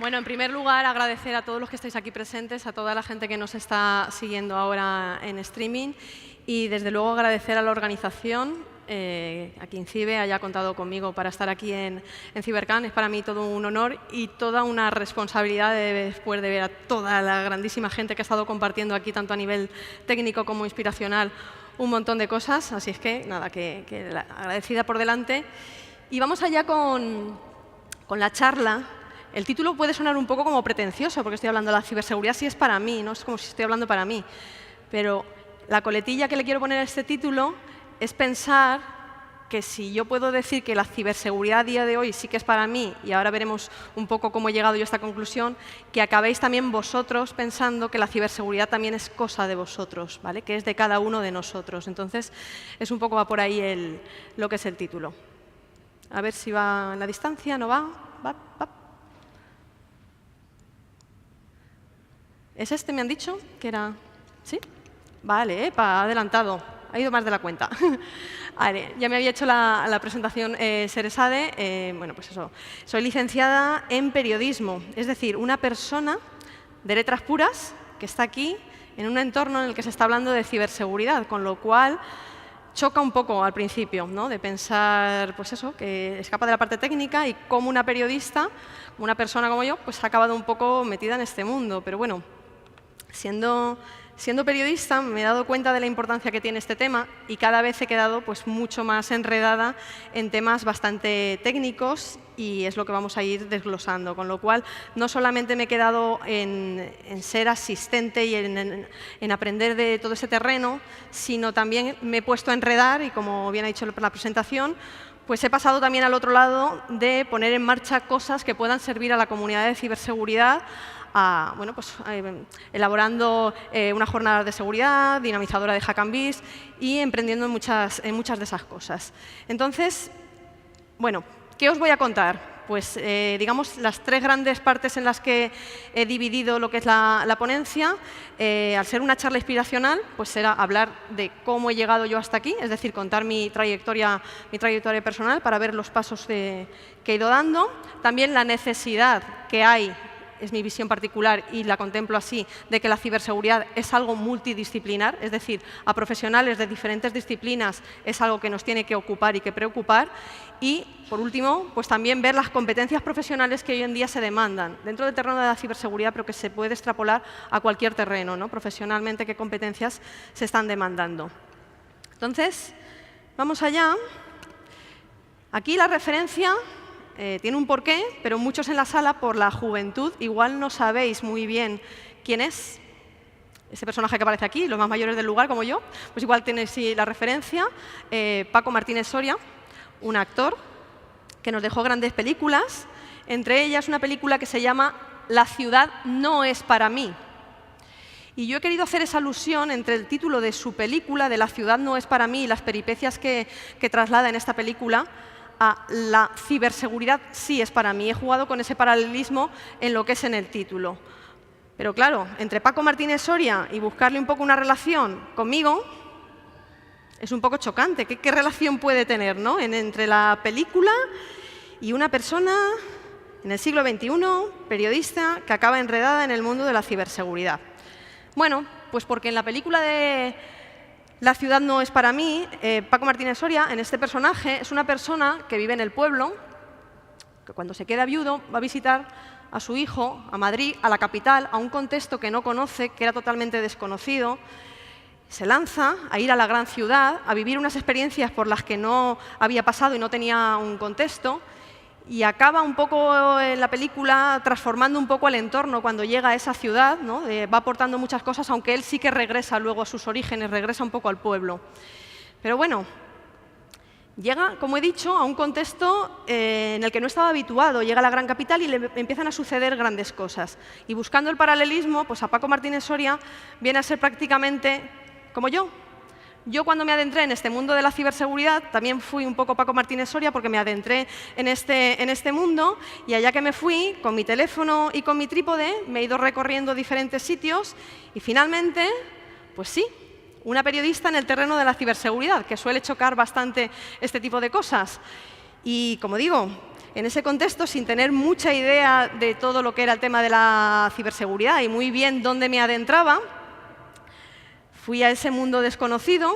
Bueno, en primer lugar, agradecer a todos los que estáis aquí presentes, a toda la gente que nos está siguiendo ahora en streaming y, desde luego, agradecer a la organización, a quien CIBE haya contado conmigo para estar aquí en CiberCan. Es para mí todo un honor y toda una responsabilidad después de ver a toda la grandísima gente que ha estado compartiendo aquí, tanto a nivel técnico como inspiracional, un montón de cosas. Así es que, nada, agradecida por delante. Y vamos allá con la charla. El título puede sonar un poco como pretencioso, porque estoy hablando de la ciberseguridad, si es para mí, no es como si estoy hablando para mí. Pero la coletilla que le quiero poner a este título es pensar que si yo puedo decir que la ciberseguridad a día de hoy sí que es para mí, y ahora veremos un poco cómo he llegado yo a esta conclusión, que acabéis también vosotros pensando que la ciberseguridad también es cosa de vosotros, ¿vale? Que es de cada uno de nosotros. Entonces, es un poco va por ahí lo que es el título. A ver si va en la distancia, ¿no va? ¿Va? ¿Es este, me han dicho? ¿Que era? ¿Sí? Vale, adelantado. Ha ido más de la cuenta. Vale, ya me había hecho la presentación Seresade. Bueno, pues eso. Soy licenciada en periodismo, es decir, una persona de letras puras que está aquí en un entorno en el que se está hablando de ciberseguridad, con lo cual choca un poco al principio, ¿no? De pensar, pues eso, que escapa de la parte técnica y como una periodista, una persona como yo, pues ha acabado un poco metida en este mundo. Pero bueno, siendo periodista me he dado cuenta de la importancia que tiene este tema y cada vez he quedado pues mucho más enredada en temas bastante técnicos y es lo que vamos a ir desglosando. Con lo cual, no solamente me he quedado en ser asistente y en aprender de todo ese terreno, sino también me he puesto a enredar y, como bien ha dicho la presentación, pues he pasado también al otro lado de poner en marcha cosas que puedan servir a la comunidad de ciberseguridad, bueno, pues, elaborando una jornada de seguridad, dinamizadora de Hack and Beast y emprendiendo en muchas de esas cosas. Entonces, bueno, ¿qué os voy a contar? Pues, digamos, las tres grandes partes en las que he dividido lo que es la ponencia. Al ser una charla inspiracional, pues será hablar de cómo he llegado yo hasta aquí, es decir, contar mi trayectoria personal para ver los pasos que he ido dando. También la necesidad que hay, es mi visión particular y la contemplo así, de que la ciberseguridad es algo multidisciplinar, es decir, a profesionales de diferentes disciplinas es algo que nos tiene que ocupar y que preocupar. Y, por último, pues también ver las competencias profesionales que hoy en día se demandan dentro del terreno de la ciberseguridad, pero que se puede extrapolar a cualquier terreno, ¿no? Profesionalmente, qué competencias se están demandando. Entonces, vamos allá. Aquí la referencia tiene un porqué, pero muchos en la sala, por la juventud, igual no sabéis muy bien quién es ese personaje que aparece aquí, los más mayores del lugar, como yo, pues igual tenéis la referencia. Paco Martínez Soria, un actor que nos dejó grandes películas, entre ellas una película que se llama La ciudad no es para mí. Y yo he querido hacer esa alusión entre el título de su película, de La ciudad no es para mí, y las peripecias que traslada en esta película, a la ciberseguridad sí es para mí. He jugado con ese paralelismo en lo que es en el título. Pero claro, entre Paco Martínez Soria y buscarle un poco una relación conmigo, es un poco chocante. ¿Qué relación puede tener, ¿no? entre la película y una persona en el siglo XXI, periodista, que acaba enredada en el mundo de la ciberseguridad? Bueno, pues porque en la película de La ciudad no es para mí, Paco Martínez Soria, en este personaje, es una persona que vive en el pueblo, que cuando se queda viudo va a visitar a su hijo a Madrid, a la capital, a un contexto que no conoce, que era totalmente desconocido. Se lanza a ir a la gran ciudad, a vivir unas experiencias por las que no había pasado y no tenía un contexto, y acaba un poco en la película transformando un poco el entorno cuando llega a esa ciudad, ¿no? Va aportando muchas cosas, aunque él sí que regresa luego a sus orígenes, regresa un poco al pueblo. Pero bueno, llega, como he dicho, a un contexto en el que no estaba habituado. Llega a la gran capital y le empiezan a suceder grandes cosas. Y buscando el paralelismo, pues a Paco Martínez Soria viene a ser prácticamente como yo. Yo, cuando me adentré en este mundo de la ciberseguridad, también fui un poco Paco Martínez Soria, porque me adentré en este mundo, y allá que me fui, con mi teléfono y con mi trípode, me he ido recorriendo diferentes sitios y finalmente, pues sí, una periodista en el terreno de la ciberseguridad, que suele chocar bastante este tipo de cosas. Y, como digo, En ese contexto, sin tener mucha idea de todo lo que era el tema de la ciberseguridad y muy bien dónde me adentraba, fui a ese mundo desconocido,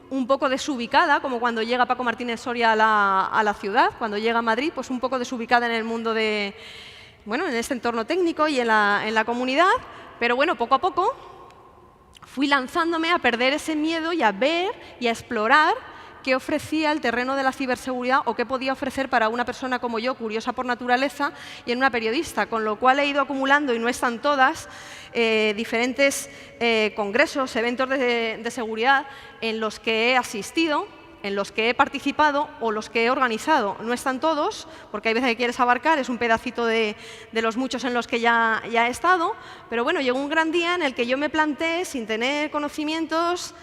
un poco desubicada, como cuando llega Paco Martínez Soria a la ciudad, cuando llega a Madrid, pues un poco desubicada en el mundo de, bueno, en este entorno técnico y en la comunidad, pero bueno, poco a poco fui lanzándome a perder ese miedo y a ver y a explorar qué ofrecía el terreno de la ciberseguridad o qué podía ofrecer para una persona como yo, curiosa por naturaleza, y en una periodista, con lo cual he ido acumulando, y no están todas, diferentes congresos, eventos de seguridad en los que he asistido, en los que he participado o los que he organizado. No están todos, porque hay veces que quieres abarcar, es un pedacito de los muchos en los que ya he estado, pero bueno, llegó un gran día en el que yo me planté, sin tener conocimientos,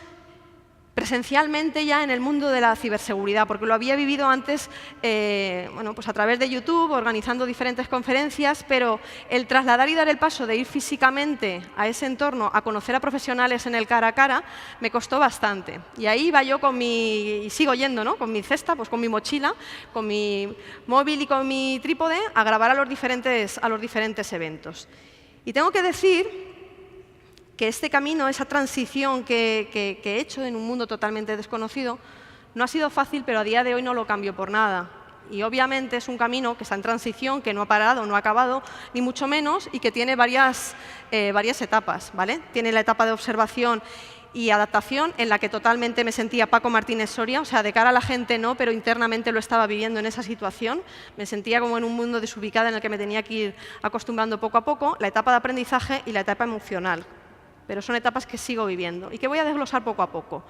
presencialmente ya en el mundo de la ciberseguridad, porque lo había vivido antes bueno, pues a través de YouTube, organizando diferentes conferencias, pero el trasladar y dar el paso de ir físicamente a ese entorno, a conocer a profesionales en el cara a cara, me costó bastante. Y ahí iba yo con y sigo yendo, ¿no? Con mi cesta, pues con mi mochila, con mi móvil y con mi trípode, a grabar a los diferentes eventos. Y tengo que decir que este camino, esa transición que he hecho en un mundo totalmente desconocido, no ha sido fácil, pero a día de hoy no lo cambio por nada. Y obviamente es un camino que está en transición, que no ha parado, no ha acabado, ni mucho menos, y que tiene varias etapas, ¿vale? Tiene la etapa de observación y adaptación, en la que totalmente me sentía Paco Martínez Soria, o sea, de cara a la gente no, pero internamente lo estaba viviendo en esa situación. Me sentía como en un mundo desubicado en el que me tenía que ir acostumbrando poco a poco, la etapa de aprendizaje y la etapa emocional. Pero son etapas que sigo viviendo y que voy a desglosar poco a poco,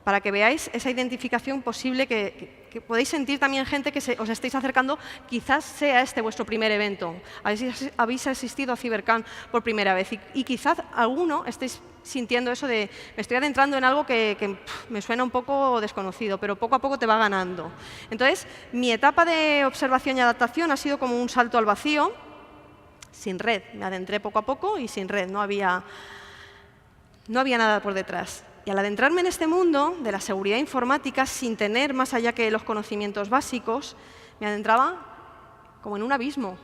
para que veáis esa identificación posible que podéis sentir también gente que os estéis acercando. Quizás sea este vuestro primer evento, habéis asistido a CiberCan por primera vez y quizás alguno estéis sintiendo eso de me estoy adentrando en algo que me suena un poco desconocido, pero poco a poco te va ganando. Entonces, mi etapa de observación y adaptación ha sido como un salto al vacío, sin red. Me adentré poco a poco y sin red, no había nada por detrás. Y al adentrarme en este mundo de la seguridad informática, sin tener más allá que los conocimientos básicos, me adentraba como en un abismo.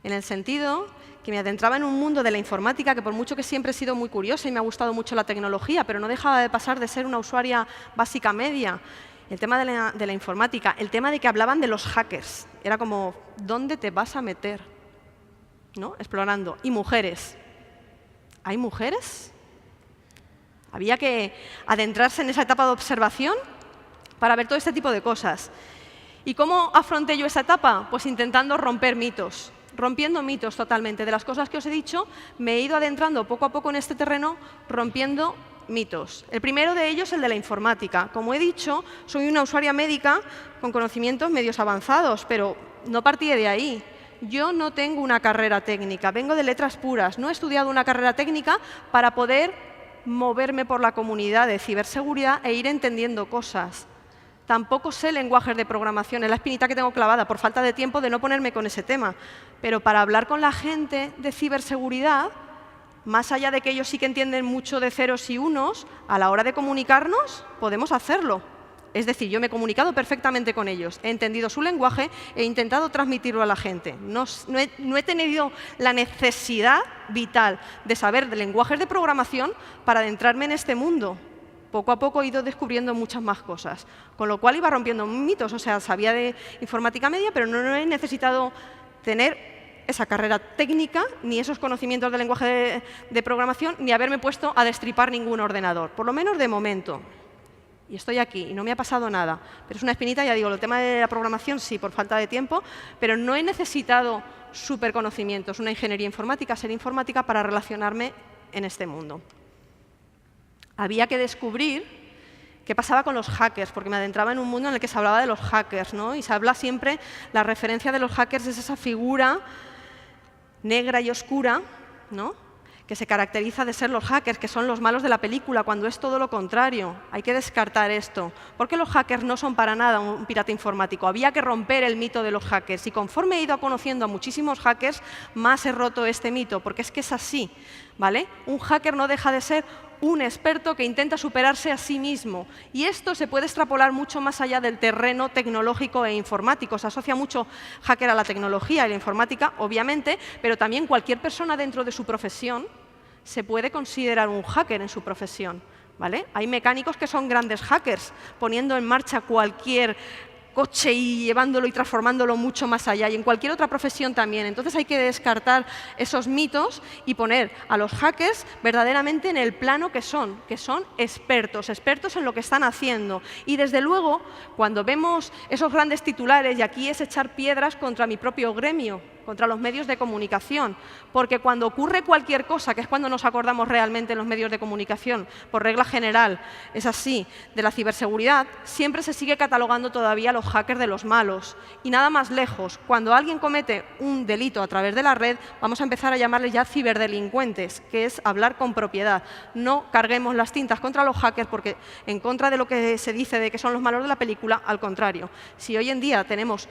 En el sentido que me adentraba en un mundo de la informática que, por mucho que siempre he sido muy curiosa y me ha gustado mucho la tecnología, pero no dejaba de pasar de ser una usuaria básica media. El tema de la informática, el tema de que hablaban de los hackers. Era como, ¿dónde te vas a meter? ¿No? Explorando. Y mujeres. ¿Hay mujeres? Había que adentrarse en esa etapa de observación para ver todo este tipo de cosas. ¿Y cómo afronté yo esa etapa? Pues intentando romper mitos, rompiendo mitos totalmente. De las cosas que os he dicho, me he ido adentrando poco a poco en este terreno, rompiendo mitos. El primero de ellos, el de la informática. Como he dicho, soy una usuaria médica con conocimientos medios avanzados, pero no partí de ahí. Yo no tengo una carrera técnica, vengo de letras puras, no he estudiado una carrera técnica para poder moverme por la comunidad de ciberseguridad e ir entendiendo cosas. Tampoco sé lenguajes de programación, es la espinita que tengo clavada por falta de tiempo de no ponerme con ese tema. Pero para hablar con la gente de ciberseguridad, más allá de que ellos sí que entienden mucho de ceros y unos, a la hora de comunicarnos podemos hacerlo. Es decir, yo me he comunicado perfectamente con ellos, he entendido su lenguaje, he intentado transmitirlo a la gente. No he tenido la necesidad vital de saber de lenguajes de programación para adentrarme en este mundo. Poco a poco he ido descubriendo muchas más cosas, con lo cual iba rompiendo mitos. O sea, sabía de informática media, pero no he necesitado tener esa carrera técnica, ni esos conocimientos de lenguaje de programación, ni haberme puesto a destripar ningún ordenador, por lo menos de momento. Y estoy aquí, y no me ha pasado nada. Pero es una espinita, ya digo, el tema de la programación sí, por falta de tiempo, pero no he necesitado superconocimientos, una ingeniería informática, ser informática para relacionarme en este mundo. Había que descubrir qué pasaba con los hackers, porque me adentraba en un mundo en el que se hablaba de los hackers, ¿no? Y se habla siempre, la referencia de los hackers es esa figura negra y oscura, ¿no?, que se caracteriza de ser los hackers, que son los malos de la película, cuando es todo lo contrario. Hay que descartar esto. Porque los hackers no son para nada un pirata informático. Había que romper el mito de los hackers. Y conforme he ido conociendo a muchísimos hackers, más he roto este mito, porque es que es así, ¿vale? Un hacker no deja de ser un experto que intenta superarse a sí mismo. Y esto se puede extrapolar mucho más allá del terreno tecnológico e informático. Se asocia mucho hacker a la tecnología y la informática, obviamente, pero también cualquier persona dentro de su profesión se puede considerar un hacker en su profesión, ¿vale? Hay mecánicos que son grandes hackers, poniendo en marcha cualquier coche y llevándolo y transformándolo mucho más allá, y en cualquier otra profesión también. Entonces hay que descartar esos mitos y poner a los hackers verdaderamente en el plano que son expertos en lo que están haciendo. Y desde luego, cuando vemos esos grandes titulares, y aquí es echar piedras contra mi propio gremio, contra los medios de comunicación, porque cuando ocurre cualquier cosa, que es cuando nos acordamos realmente en los medios de comunicación, por regla general, es así, de la ciberseguridad, siempre se sigue catalogando todavía a los hackers de los malos. Y nada más lejos, cuando alguien comete un delito a través de la red, vamos a empezar a llamarles ya ciberdelincuentes, que es hablar con propiedad. No carguemos las tintas contra los hackers, porque en contra de lo que se dice de que son los malos de la película, al contrario. Si hoy en día tenemos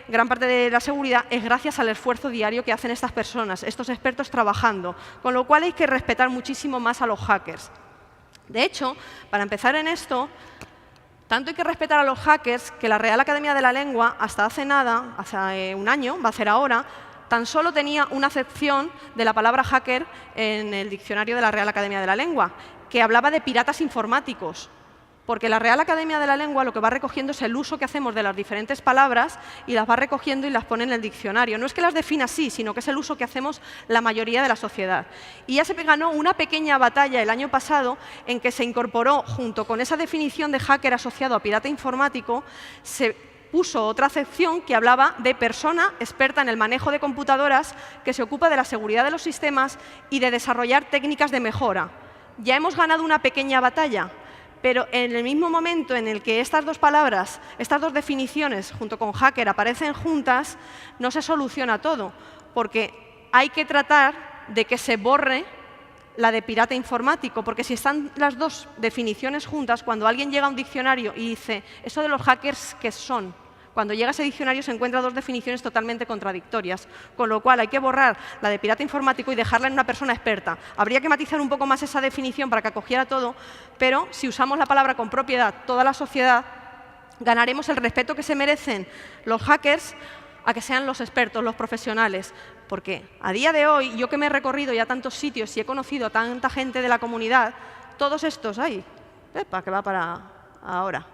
gran parte de la seguridad, es gracias al esfuerzo diario que hacen estas personas, estos expertos trabajando, con lo cual hay que respetar muchísimo más a los hackers. De hecho, para empezar en esto, tanto hay que respetar a los hackers que la Real Academia de la Lengua, hasta hace nada, hace un año, va a ser ahora, tan solo tenía una acepción de la palabra hacker en el diccionario de la Real Academia de la Lengua, que hablaba de piratas informáticos. Porque la Real Academia de la Lengua lo que va recogiendo es el uso que hacemos de las diferentes palabras y las va recogiendo y las pone en el diccionario. No es que las defina así, sino que es el uso que hacemos la mayoría de la sociedad. Y ya se ganó una pequeña batalla el año pasado en que se incorporó, junto con esa definición de hacker asociado a pirata informático, se puso otra acepción que hablaba de persona experta en el manejo de computadoras que se ocupa de la seguridad de los sistemas y de desarrollar técnicas de mejora. Ya hemos ganado una pequeña batalla. Pero en el mismo momento en el que estas dos palabras, estas dos definiciones, junto con hacker, aparecen juntas, no se soluciona todo, porque hay que tratar de que se borre la de pirata informático, porque si están las dos definiciones juntas, cuando alguien llega a un diccionario y dice, ¿eso de los hackers qué son? Cuando llega a ese diccionario se encuentra dos definiciones totalmente contradictorias, con lo cual hay que borrar la de pirata informático y dejarla en una persona experta. Habría que matizar un poco más esa definición para que acogiera todo, pero si usamos la palabra con propiedad toda la sociedad, ganaremos el respeto que se merecen los hackers a que sean los expertos, los profesionales. Porque a día de hoy, yo que me he recorrido ya tantos sitios y he conocido a tanta gente de la comunidad, todos estos, que va para ahora.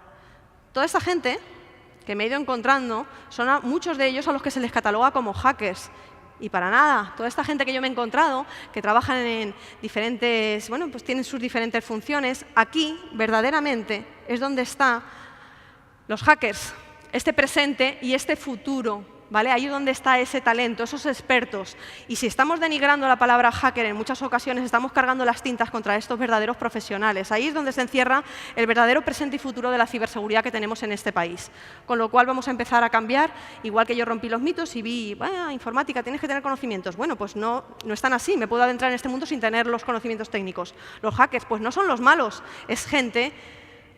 Toda esta gente que me he ido encontrando, son muchos de ellos a los que se les cataloga como hackers. Y para nada, toda esta gente que yo me he encontrado, que trabajan en diferentes, bueno, pues tienen sus diferentes funciones, aquí verdaderamente es donde están los hackers, este presente y este futuro, ¿vale? Ahí es donde está ese talento, esos expertos. Y si estamos denigrando la palabra hacker en muchas ocasiones, estamos cargando las tintas contra estos verdaderos profesionales. Ahí es donde se encierra el verdadero presente y futuro de la ciberseguridad que tenemos en este país. Con lo cual vamos a empezar a cambiar, igual que yo rompí los mitos y vi, informática, tienes que tener conocimientos. Bueno, pues no están así, me puedo adentrar en este mundo sin tener los conocimientos técnicos. Los hackers, pues no son los malos, es gente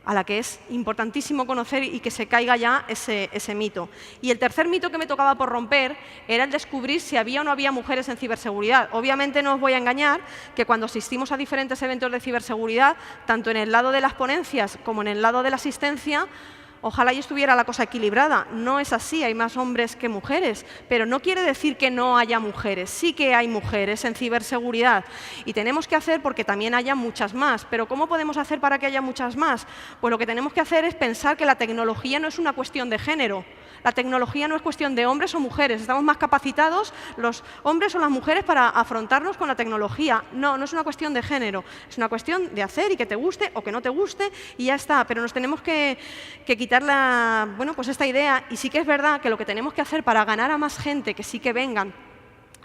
a la que es importantísimo conocer y que se caiga ya ese mito. Y el tercer mito que me tocaba por romper era el descubrir si había o no había mujeres en ciberseguridad. Obviamente no os voy a engañar que cuando asistimos a diferentes eventos de ciberseguridad, tanto en el lado de las ponencias como en el lado de la asistencia, ojalá y estuviera la cosa equilibrada. No es así, hay más hombres que mujeres, pero no quiere decir que no haya mujeres. Sí que hay mujeres en ciberseguridad y tenemos que hacer porque también haya muchas más. Pero ¿cómo podemos hacer para que haya muchas más? Pues lo que tenemos que hacer es pensar que la tecnología no es una cuestión de género. La tecnología no es cuestión de hombres o mujeres. Estamos más capacitados los hombres o las mujeres para afrontarnos con la tecnología. No es una cuestión de género. Es una cuestión de hacer y que te guste o que no te guste y ya está. Pero nos tenemos que quitar pues esta idea. Y sí que es verdad que lo que tenemos que hacer para ganar a más gente, que sí que vengan,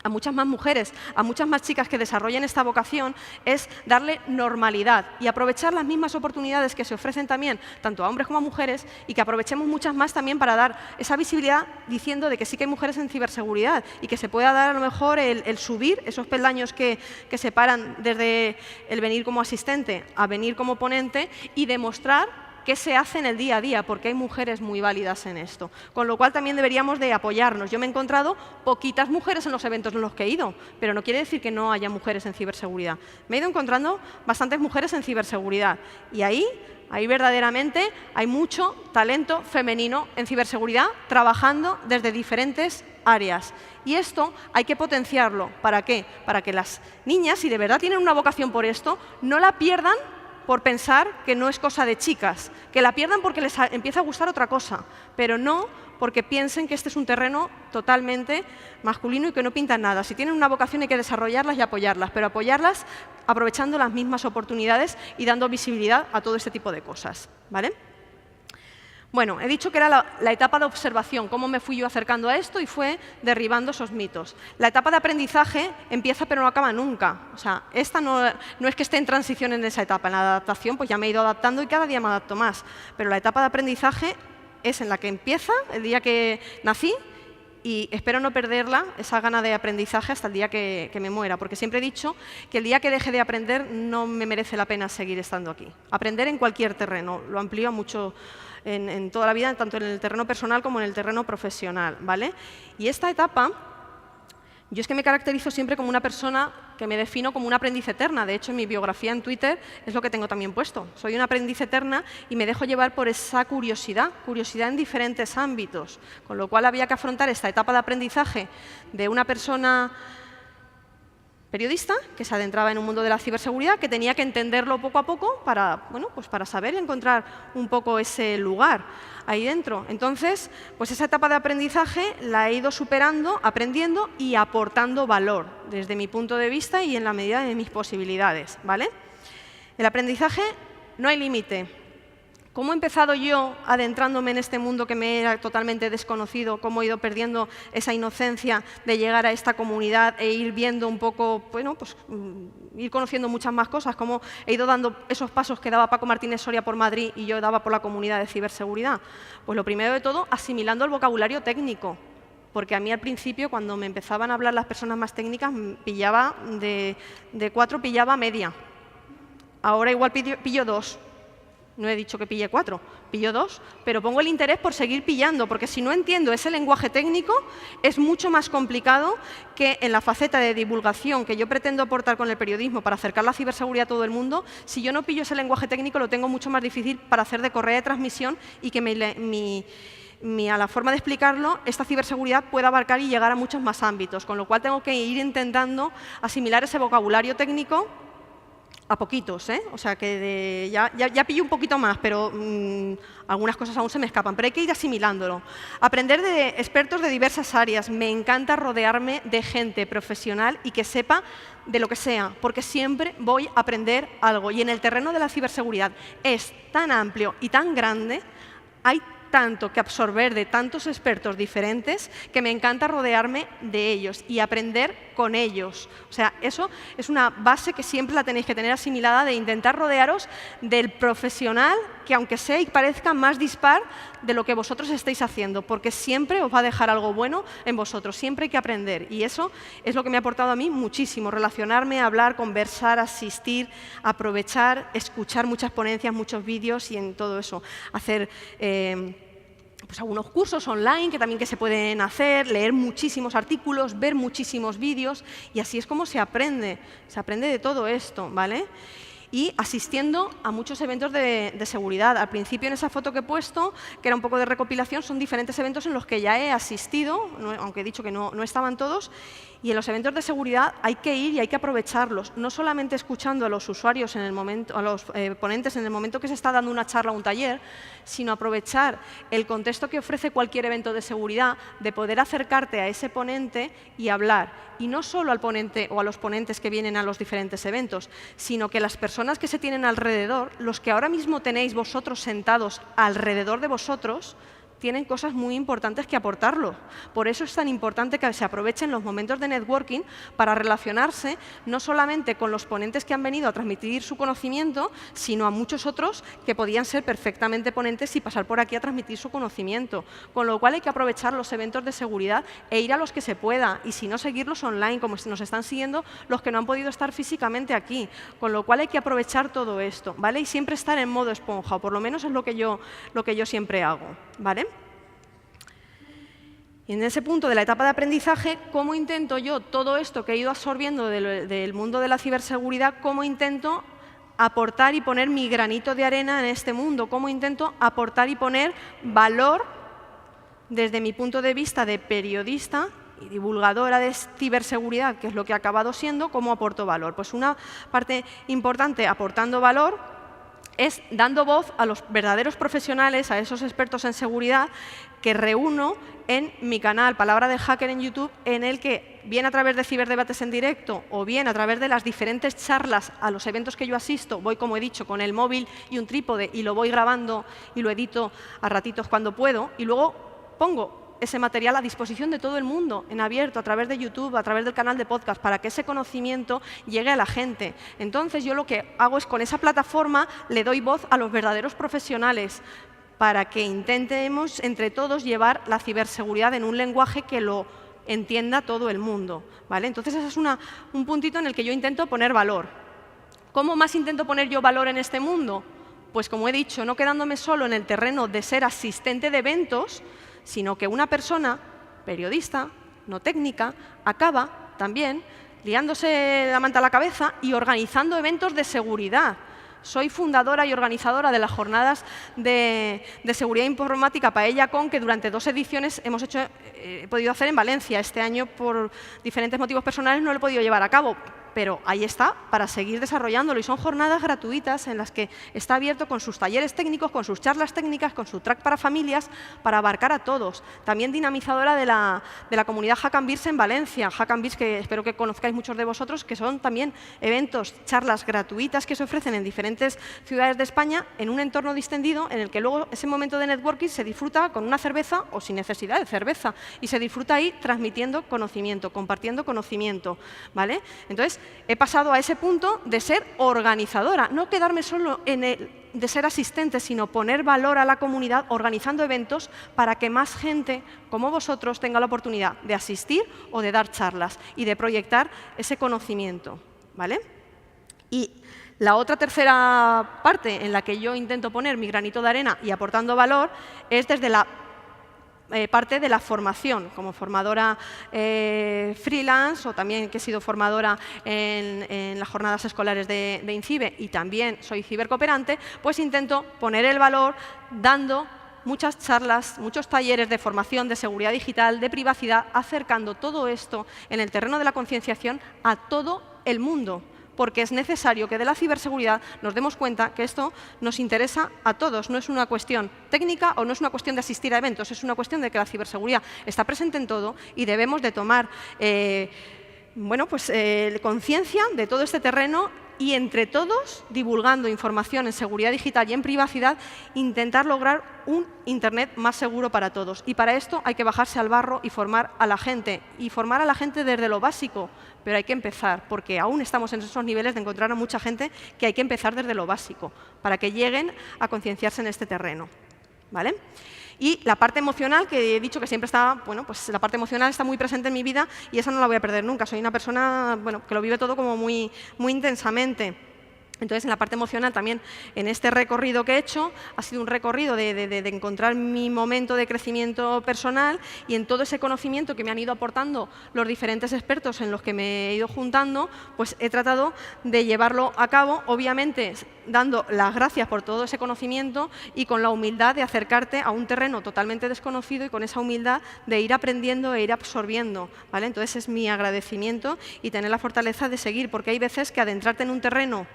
a muchas más mujeres, a muchas más chicas que desarrollen esta vocación, es darle normalidad y aprovechar las mismas oportunidades que se ofrecen también, tanto a hombres como a mujeres, y que aprovechemos muchas más también para dar esa visibilidad diciendo de que sí que hay mujeres en ciberseguridad y que se pueda dar a lo mejor el subir esos peldaños que separan desde el venir como asistente a venir como ponente y demostrar qué se hace en el día a día, porque hay mujeres muy válidas en esto. Con lo cual también deberíamos de apoyarnos. Yo me he encontrado poquitas mujeres en los eventos en los que he ido, pero no quiere decir que no haya mujeres en ciberseguridad. Me he ido encontrando bastantes mujeres en ciberseguridad y ahí verdaderamente hay mucho talento femenino en ciberseguridad trabajando desde diferentes áreas. Y esto hay que potenciarlo. ¿Para qué? Para que las niñas, si de verdad tienen una vocación por esto, no la pierdan por pensar que no es cosa de chicas, que la pierdan porque les empieza a gustar otra cosa, pero no porque piensen que este es un terreno totalmente masculino y que no pintan nada. Si tienen una vocación hay que desarrollarlas y apoyarlas, pero apoyarlas aprovechando las mismas oportunidades y dando visibilidad a todo este tipo de cosas, ¿vale? Bueno, he dicho que era la etapa de observación, cómo me fui yo acercando a esto y fue derribando esos mitos. La etapa de aprendizaje empieza pero no acaba nunca. O sea, esta no es que esté en transición en esa etapa. En la adaptación pues ya me he ido adaptando y cada día me adapto más. Pero la etapa de aprendizaje es en la que empieza el día que nací y espero no perderla, esa gana de aprendizaje, hasta el día que me muera. Porque siempre he dicho que el día que deje de aprender no me merece la pena seguir estando aquí. Aprender en cualquier terreno, lo amplío mucho en toda la vida, tanto en el terreno personal como en el terreno profesional, ¿vale? Y esta etapa, yo es que me caracterizo siempre como una persona que me defino como una aprendiz eterna. De hecho, en mi biografía en Twitter es lo que tengo también puesto. Soy una aprendiz eterna y me dejo llevar por esa curiosidad en diferentes ámbitos. Con lo cual había que afrontar esta etapa de aprendizaje de una persona periodista que se adentraba en un mundo de la ciberseguridad, que tenía que entenderlo poco a poco para, bueno, pues para saber y encontrar un poco ese lugar ahí dentro. Entonces, pues esa etapa de aprendizaje la he ido superando, aprendiendo y aportando valor desde mi punto de vista y en la medida de mis posibilidades, ¿vale? El aprendizaje no hay límite. ¿Cómo he empezado yo adentrándome en este mundo que me era totalmente desconocido? ¿Cómo he ido perdiendo esa inocencia de llegar a esta comunidad e ir viendo un poco, bueno, pues ir conociendo muchas más cosas? ¿Cómo he ido dando esos pasos que daba Paco Martínez Soria por Madrid y yo daba por la comunidad de ciberseguridad? Pues lo primero de todo, asimilando el vocabulario técnico. Porque a mí al principio, cuando me empezaban a hablar las personas más técnicas, pillaba de 4 pillaba media. Ahora igual pillo 2. No he dicho que pille 4, pillo 2, pero pongo el interés por seguir pillando, porque si no entiendo ese lenguaje técnico, es mucho más complicado que en la faceta de divulgación que yo pretendo aportar con el periodismo para acercar la ciberseguridad a todo el mundo. Si yo no pillo ese lenguaje técnico, lo tengo mucho más difícil para hacer de correa de transmisión y que a la forma de explicarlo, esta ciberseguridad pueda abarcar y llegar a muchos más ámbitos, con lo cual tengo que ir intentando asimilar ese vocabulario técnico a poquitos, ¿eh? O sea, que ya pillo un poquito más, pero algunas cosas aún se me escapan, pero hay que ir asimilándolo. Aprender de expertos de diversas áreas. Me encanta rodearme de gente profesional y que sepa de lo que sea, porque siempre voy a aprender algo. Y en el terreno de la ciberseguridad es tan amplio y tan grande, hay tanto que absorber de tantos expertos diferentes que me encanta rodearme de ellos y aprender con ellos. O sea, eso es una base que siempre la tenéis que tener asimilada, de intentar rodearos del profesional que, aunque sea y parezca más dispar de lo que vosotros estáis haciendo, porque siempre os va a dejar algo bueno en vosotros, siempre hay que aprender. Y eso es lo que me ha aportado a mí muchísimo, relacionarme, hablar, conversar, asistir, aprovechar, escuchar muchas ponencias, muchos vídeos y en todo eso hacer pues algunos cursos online que se pueden hacer, leer muchísimos artículos, ver muchísimos vídeos, y así es como se aprende de todo esto, ¿vale? Y asistiendo a muchos eventos de seguridad. Al principio, en esa foto que he puesto, que era un poco de recopilación, son diferentes eventos en los que ya he asistido, aunque he dicho que no estaban todos. Y en los eventos de seguridad hay que ir y hay que aprovecharlos, no solamente escuchando a los usuarios en el momento, a los ponentes en el momento que se está dando una charla o un taller, sino aprovechar el contexto que ofrece cualquier evento de seguridad, de poder acercarte a ese ponente y hablar. Y no solo al ponente o a los ponentes que vienen a los diferentes eventos, sino que las personas que se tienen alrededor, los que ahora mismo tenéis vosotros sentados alrededor de vosotros, tienen cosas muy importantes que aportarlos. Por eso es tan importante que se aprovechen los momentos de networking para relacionarse no solamente con los ponentes que han venido a transmitir su conocimiento, sino a muchos otros que podían ser perfectamente ponentes y pasar por aquí a transmitir su conocimiento. Con lo cual hay que aprovechar los eventos de seguridad e ir a los que se pueda, y si no, seguirlos online, como nos están siguiendo los que no han podido estar físicamente aquí. Con lo cual hay que aprovechar todo esto, ¿vale? Y siempre estar en modo esponja, o por lo menos es lo que yo siempre hago, ¿vale? Y en ese punto de la etapa de aprendizaje, ¿cómo intento yo todo esto que he ido absorbiendo del mundo de la ciberseguridad, cómo intento aportar y poner mi granito de arena en este mundo? ¿Cómo intento aportar y poner valor desde mi punto de vista de periodista y divulgadora de ciberseguridad, que es lo que ha acabado siendo? ¿Cómo aporto valor? Pues una parte importante aportando valor es dando voz a los verdaderos profesionales, a esos expertos en seguridad que reúno en mi canal Palabra de Hacker en YouTube, en el que, bien a través de ciberdebates en directo o bien a través de las diferentes charlas a los eventos que yo asisto, voy, como he dicho, con el móvil y un trípode y lo voy grabando y lo edito a ratitos cuando puedo, y luego pongo ese material a disposición de todo el mundo, en abierto, a través de YouTube, a través del canal de podcast, para que ese conocimiento llegue a la gente. Entonces, yo lo que hago es, con esa plataforma, le doy voz a los verdaderos profesionales, para que intentemos entre todos llevar la ciberseguridad en un lenguaje que lo entienda todo el mundo, ¿vale? Entonces, ese es un puntito en el que yo intento poner valor. ¿Cómo más intento poner yo valor en este mundo? Pues, como he dicho, no quedándome solo en el terreno de ser asistente de eventos, sino que una persona, periodista, no técnica, acaba también liándose la manta a la cabeza y organizando eventos de seguridad. Soy fundadora y organizadora de las jornadas de seguridad informática PaellaCon, que durante 2 ediciones he podido hacer en Valencia. Este año, por diferentes motivos personales, no lo he podido llevar a cabo, pero ahí está, para seguir desarrollándolo. Y son jornadas gratuitas en las que está abierto con sus talleres técnicos, con sus charlas técnicas, con su track para familias, para abarcar a todos. También dinamizadora de la comunidad Hack and Beers en Valencia. Hack and Beers, que espero que conozcáis muchos de vosotros, que son también eventos, charlas gratuitas que se ofrecen en diferentes ciudades de España, en un entorno distendido en el que luego ese momento de networking se disfruta con una cerveza o sin necesidad de cerveza. Y se disfruta ahí transmitiendo conocimiento, compartiendo conocimiento, ¿vale? Entonces, he pasado a ese punto de ser organizadora, no quedarme solo en de ser asistente, sino poner valor a la comunidad organizando eventos para que más gente como vosotros tenga la oportunidad de asistir o de dar charlas y de proyectar ese conocimiento, ¿vale? Y la otra tercera parte en la que yo intento poner mi granito de arena y aportando valor es desde la parte de la formación, como formadora freelance, o también que he sido formadora en las jornadas escolares de INCIBE, y también soy cibercooperante, pues intento poner el valor dando muchas charlas, muchos talleres de formación de seguridad digital, de privacidad, acercando todo esto en el terreno de la concienciación a todo el mundo, porque es necesario que de la ciberseguridad nos demos cuenta que esto nos interesa a todos. No es una cuestión técnica o no es una cuestión de asistir a eventos, es una cuestión de que la ciberseguridad está presente en todo y debemos de tomar conciencia de todo este terreno y entre todos, divulgando información en seguridad digital y en privacidad, intentar lograr un Internet más seguro para todos. Y para esto hay que bajarse al barro y formar a la gente. Y formar a la gente desde lo básico, pero hay que empezar, porque aún estamos en esos niveles de encontrar a mucha gente que hay que empezar desde lo básico, para que lleguen a concienciarse en este terreno, ¿vale? Y la parte emocional, que he dicho que siempre está, bueno, pues la parte emocional está muy presente en mi vida y esa no la voy a perder nunca. Soy una persona, bueno, que lo vive todo como muy intensamente. Entonces, en la parte emocional también, en este recorrido que he hecho, ha sido un recorrido de encontrar mi momento de crecimiento personal, y en todo ese conocimiento que me han ido aportando los diferentes expertos en los que me he ido juntando, pues he tratado de llevarlo a cabo, obviamente dando las gracias por todo ese conocimiento y con la humildad de acercarte a un terreno totalmente desconocido y con esa humildad de ir aprendiendo e ir absorbiendo, ¿vale? Entonces, es mi agradecimiento y tener la fortaleza de seguir, porque hay veces que adentrarte en un terreno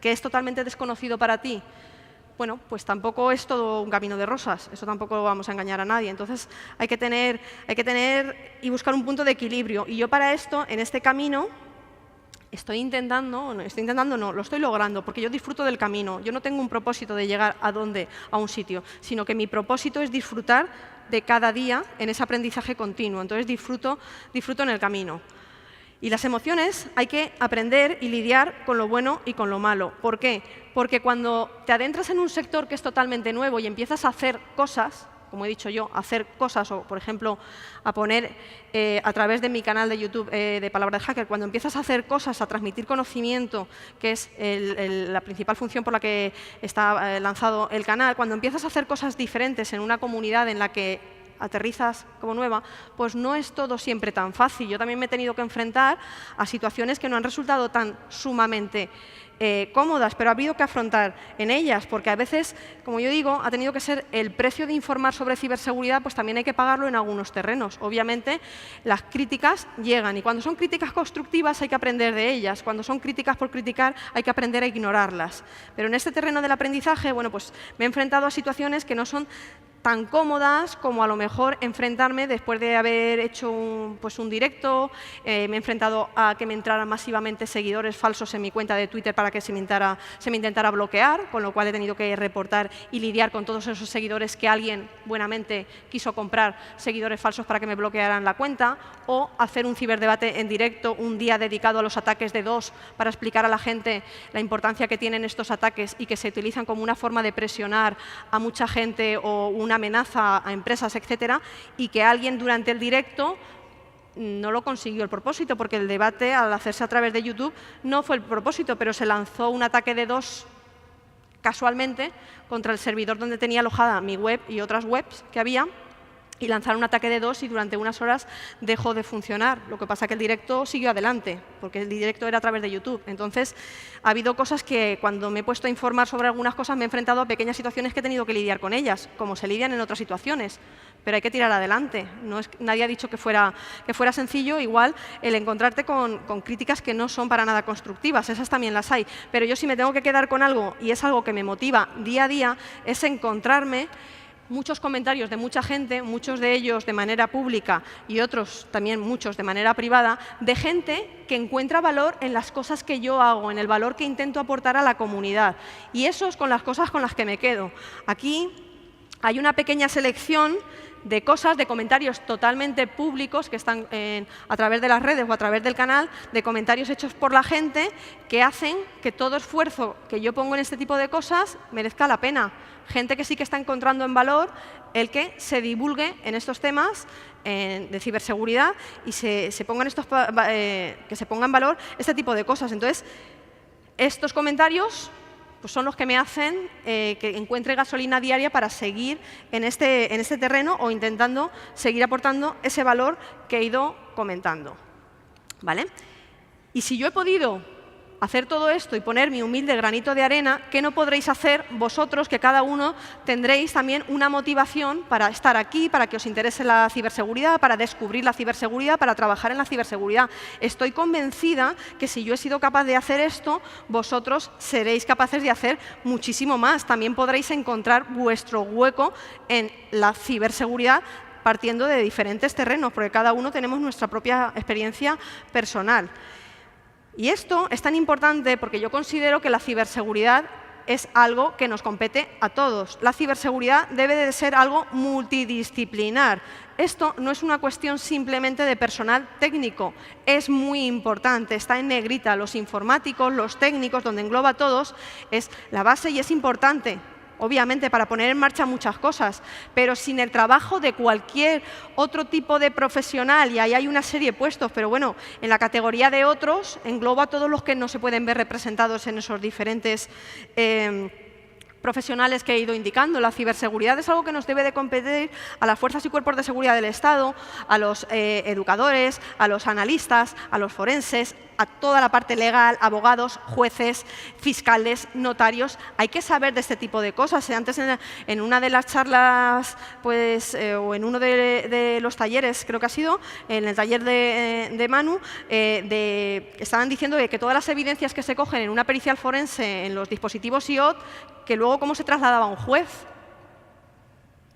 que es totalmente desconocido para ti, bueno, pues tampoco es todo un camino de rosas, eso tampoco vamos a engañar a nadie. Entonces, hay que tener y buscar un punto de equilibrio. Y yo para esto, en este camino, lo estoy logrando, porque yo disfruto del camino. Yo no tengo un propósito de llegar a un sitio, sino que mi propósito es disfrutar de cada día en ese aprendizaje continuo. Entonces disfruto en el camino. Y las emociones hay que aprender y lidiar con lo bueno y con lo malo. ¿Por qué? Porque cuando te adentras en un sector que es totalmente nuevo y empiezas a hacer cosas, como he dicho yo, hacer cosas o, por ejemplo, a poner a través de mi canal de YouTube de Palabra de Hacker, cuando empiezas a hacer cosas, a transmitir conocimiento, que es la principal función por la que está lanzado el canal, cuando empiezas a hacer cosas diferentes en una comunidad en la que aterrizas como nueva, pues no es todo siempre tan fácil. Yo también me he tenido que enfrentar a situaciones que no han resultado tan sumamente cómodas, pero ha habido que afrontar en ellas, porque a veces, como yo digo, ha tenido que ser el precio de informar sobre ciberseguridad, pues también hay que pagarlo en algunos terrenos. Obviamente, las críticas llegan, y cuando son críticas constructivas hay que aprender de ellas. Cuando son críticas por criticar, hay que aprender a ignorarlas. Pero en este terreno del aprendizaje, bueno, pues me he enfrentado a situaciones que no son tan cómodas como a lo mejor enfrentarme después de haber hecho un directo. Me he enfrentado a que me entraran masivamente seguidores falsos en mi cuenta de Twitter para que se me intentara bloquear, con lo cual he tenido que reportar y lidiar con todos esos seguidores que alguien buenamente quiso comprar seguidores falsos para que me bloquearan la cuenta, o hacer un ciberdebate en directo un día dedicado a los ataques de DOS para explicar a la gente la importancia que tienen estos ataques y que se utilizan como una forma de presionar a mucha gente o una amenaza a empresas, etcétera, y que alguien durante el directo no lo consiguió el propósito, porque el debate, al hacerse a través de YouTube, no fue el propósito, pero se lanzó un ataque de DOS casualmente contra el servidor donde tenía alojada mi web y otras webs que había, y lanzaron un ataque de DOS y durante unas horas dejó de funcionar. Lo que pasa es que el directo siguió adelante, porque el directo era a través de YouTube. Entonces, ha habido cosas que cuando me he puesto a informar sobre algunas cosas me he enfrentado a pequeñas situaciones que he tenido que lidiar con ellas, como se lidian en otras situaciones. Pero hay que tirar adelante. Nadie ha dicho que fuera sencillo. Igual el encontrarte con críticas que no son para nada constructivas, esas también las hay. Pero yo, si me tengo que quedar con algo, y es algo que me motiva día a día, es encontrarme muchos comentarios de mucha gente, muchos de ellos de manera pública y otros también muchos de manera privada, de gente que encuentra valor en las cosas que yo hago, en el valor que intento aportar a la comunidad. Y eso es con las cosas con las que me quedo. Aquí hay una pequeña selección de cosas, de comentarios totalmente públicos que están a través de las redes o a través del canal, de comentarios hechos por la gente que hacen que todo esfuerzo que yo pongo en este tipo de cosas merezca la pena. Gente que sí que está encontrando en valor el que se divulgue en estos temas de ciberseguridad y que se ponga en valor este tipo de cosas. Entonces, estos comentarios pues son los que me hacen que encuentre gasolina diaria para seguir en este terreno o intentando seguir aportando ese valor que he ido comentando. ¿Vale? Y si yo he podido hacer todo esto y poner mi humilde granito de arena, ¿qué no podréis hacer vosotros, que cada uno tendréis también una motivación para estar aquí, para que os interese la ciberseguridad, para descubrir la ciberseguridad, para trabajar en la ciberseguridad? Estoy convencida que si yo he sido capaz de hacer esto, vosotros seréis capaces de hacer muchísimo más. También podréis encontrar vuestro hueco en la ciberseguridad partiendo de diferentes terrenos, porque cada uno tenemos nuestra propia experiencia personal. Y esto es tan importante porque yo considero que la ciberseguridad es algo que nos compete a todos. La ciberseguridad debe de ser algo multidisciplinar. Esto no es una cuestión simplemente de personal técnico, es muy importante, está en negrita, los informáticos, los técnicos, donde engloba a todos, es la base y es importante. Obviamente, para poner en marcha muchas cosas, pero sin el trabajo de cualquier otro tipo de profesional, y ahí hay una serie de puestos, pero bueno, en la categoría de otros engloba a todos los que no se pueden ver representados en esos diferentes profesionales que he ido indicando. La ciberseguridad es algo que nos debe de competir a las fuerzas y cuerpos de seguridad del Estado, a los educadores, a los analistas, a los forenses, a toda la parte legal, abogados, jueces, fiscales, notarios. Hay que saber de este tipo de cosas. Antes, en una de las charlas, o en uno de los talleres, creo que ha sido, en el taller de Manu, estaban diciendo que todas las evidencias que se cogen en una pericial forense en los dispositivos IoT, que luego cómo se trasladaba a un juez,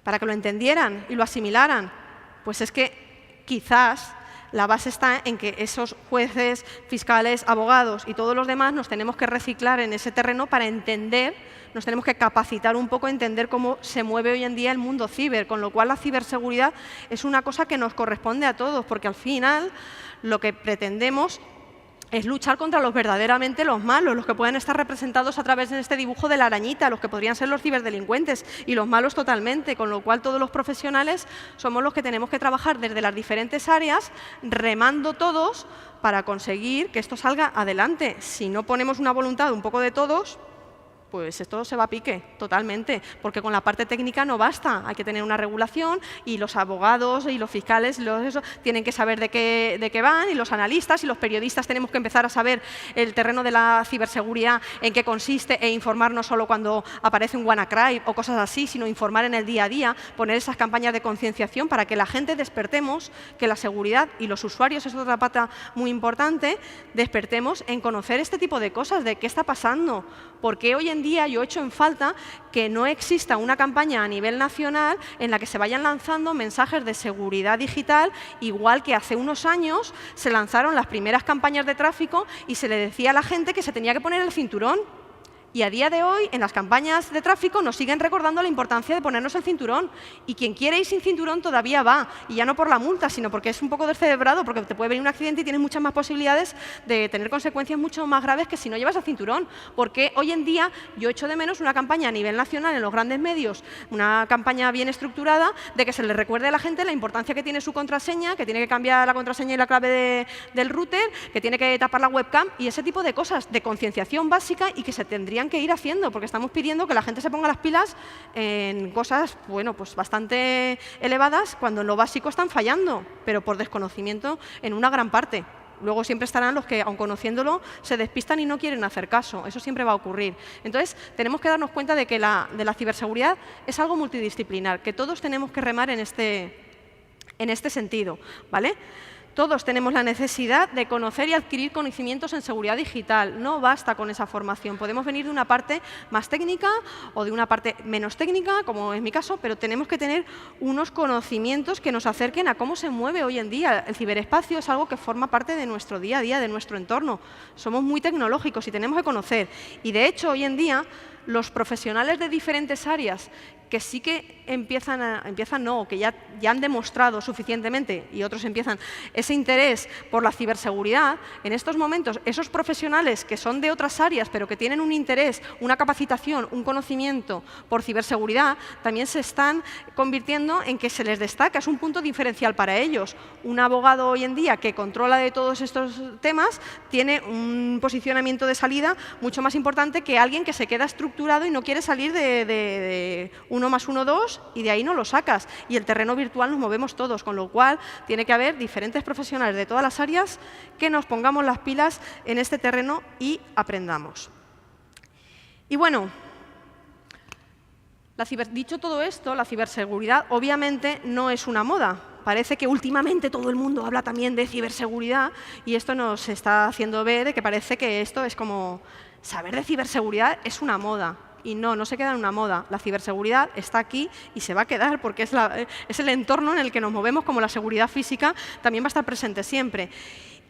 para que lo entendieran y lo asimilaran. Pues es que quizás La base está en que esos jueces, fiscales, abogados y todos los demás nos tenemos que reciclar en ese terreno para entender, nos tenemos que capacitar un poco a entender cómo se mueve hoy en día el mundo ciber, con lo cual la ciberseguridad es una cosa que nos corresponde a todos, porque al final lo que pretendemos es luchar contra los verdaderamente los malos, los que pueden estar representados a través de este dibujo de la arañita, los que podrían ser los ciberdelincuentes y los malos totalmente, con lo cual todos los profesionales somos los que tenemos que trabajar desde las diferentes áreas, remando todos para conseguir que esto salga adelante. Si no ponemos una voluntad un poco de todos, pues esto se va a pique totalmente, porque con la parte técnica no basta, hay que tener una regulación y los abogados y los fiscales tienen que saber de qué van, y los analistas y los periodistas tenemos que empezar a saber el terreno de la ciberseguridad, en qué consiste, e informar no solo cuando aparece un WannaCry o cosas así, sino informar en el día a día, poner esas campañas de concienciación para que la gente despertemos, que la seguridad y los usuarios, es otra pata muy importante, despertemos en conocer este tipo de cosas, de qué está pasando, porque hoy en día yo echo en falta que no exista una campaña a nivel nacional en la que se vayan lanzando mensajes de seguridad digital, igual que hace unos años se lanzaron las primeras campañas de tráfico y se le decía a la gente que se tenía que poner el cinturón. Y a día de hoy, en las campañas de tráfico, nos siguen recordando la importancia de ponernos el cinturón. Y quien quiere ir sin cinturón todavía va. Y ya no por la multa, sino porque es un poco descerebrado, porque te puede venir un accidente y tienes muchas más posibilidades de tener consecuencias mucho más graves que si no llevas el cinturón. Porque hoy en día yo echo de menos una campaña a nivel nacional en los grandes medios, una campaña bien estructurada, de que se le recuerde a la gente la importancia que tiene su contraseña, que tiene que cambiar la contraseña y la clave del router, que tiene que tapar la webcam y ese tipo de cosas de concienciación básica y que se tendría que ir haciendo, porque estamos pidiendo que la gente se ponga las pilas en cosas, bueno, pues bastante elevadas, cuando en lo básico están fallando, pero por desconocimiento en una gran parte. Luego siempre estarán los que, aun conociéndolo, se despistan y no quieren hacer caso. Eso siempre va a ocurrir. Entonces, tenemos que darnos cuenta de que la ciberseguridad es algo multidisciplinar, que todos tenemos que remar en este sentido, ¿vale? Todos tenemos la necesidad de conocer y adquirir conocimientos en seguridad digital. No basta con esa formación. Podemos venir de una parte más técnica o de una parte menos técnica, como es mi caso, pero tenemos que tener unos conocimientos que nos acerquen a cómo se mueve hoy en día. El ciberespacio es algo que forma parte de nuestro día a día, de nuestro entorno. Somos muy tecnológicos y tenemos que conocer. Y de hecho, hoy en día, los profesionales de diferentes áreas que sí que que ya han demostrado suficientemente, y otros empiezan ese interés por la ciberseguridad, en estos momentos esos profesionales que son de otras áreas pero que tienen un interés, una capacitación, un conocimiento por ciberseguridad, también se están convirtiendo en que se les destaca, es un punto diferencial para ellos. Un abogado hoy en día que controla de todos estos temas tiene un posicionamiento de salida mucho más importante que alguien que se queda estructurado y no quiere salir de 1 más 1, 2, y de ahí no lo sacas. Y el terreno virtual nos movemos todos, con lo cual tiene que haber diferentes profesionales de todas las áreas que nos pongamos las pilas en este terreno y aprendamos. Y bueno, dicho todo esto, la ciberseguridad obviamente no es una moda. Parece que últimamente todo el mundo habla también de ciberseguridad y esto nos está haciendo ver que parece que esto es como saber de ciberseguridad es una moda. Y no se queda en una moda. La ciberseguridad está aquí y se va a quedar porque es el entorno en el que nos movemos, como la seguridad física también va a estar presente siempre.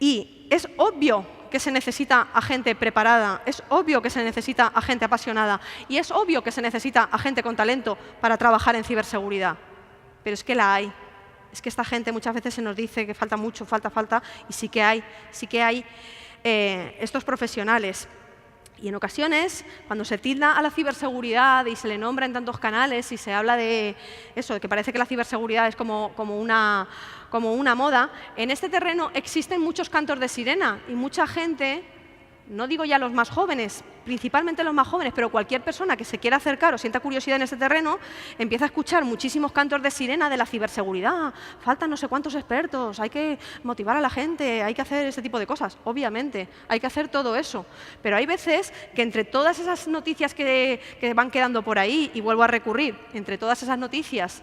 Y es obvio que se necesita a gente preparada, es obvio que se necesita a gente apasionada y es obvio que se necesita a gente con talento para trabajar en ciberseguridad. Pero es que la hay. Es que esta gente muchas veces se nos dice que falta mucho, falta, y sí que hay estos profesionales. Y en ocasiones, cuando se tilda a la ciberseguridad y se le nombra en tantos canales y se habla de eso, de que parece que la ciberseguridad es como una moda, en este terreno existen muchos cantos de sirena y mucha gente, no digo ya los más jóvenes, principalmente los más jóvenes, pero cualquier persona que se quiera acercar o sienta curiosidad en este terreno, empieza a escuchar muchísimos cantos de sirena de la ciberseguridad. Faltan no sé cuántos expertos, hay que motivar a la gente, hay que hacer ese tipo de cosas. Obviamente, hay que hacer todo eso. Pero hay veces que entre todas esas noticias que van quedando por ahí, y vuelvo a recurrir, entre todas esas noticias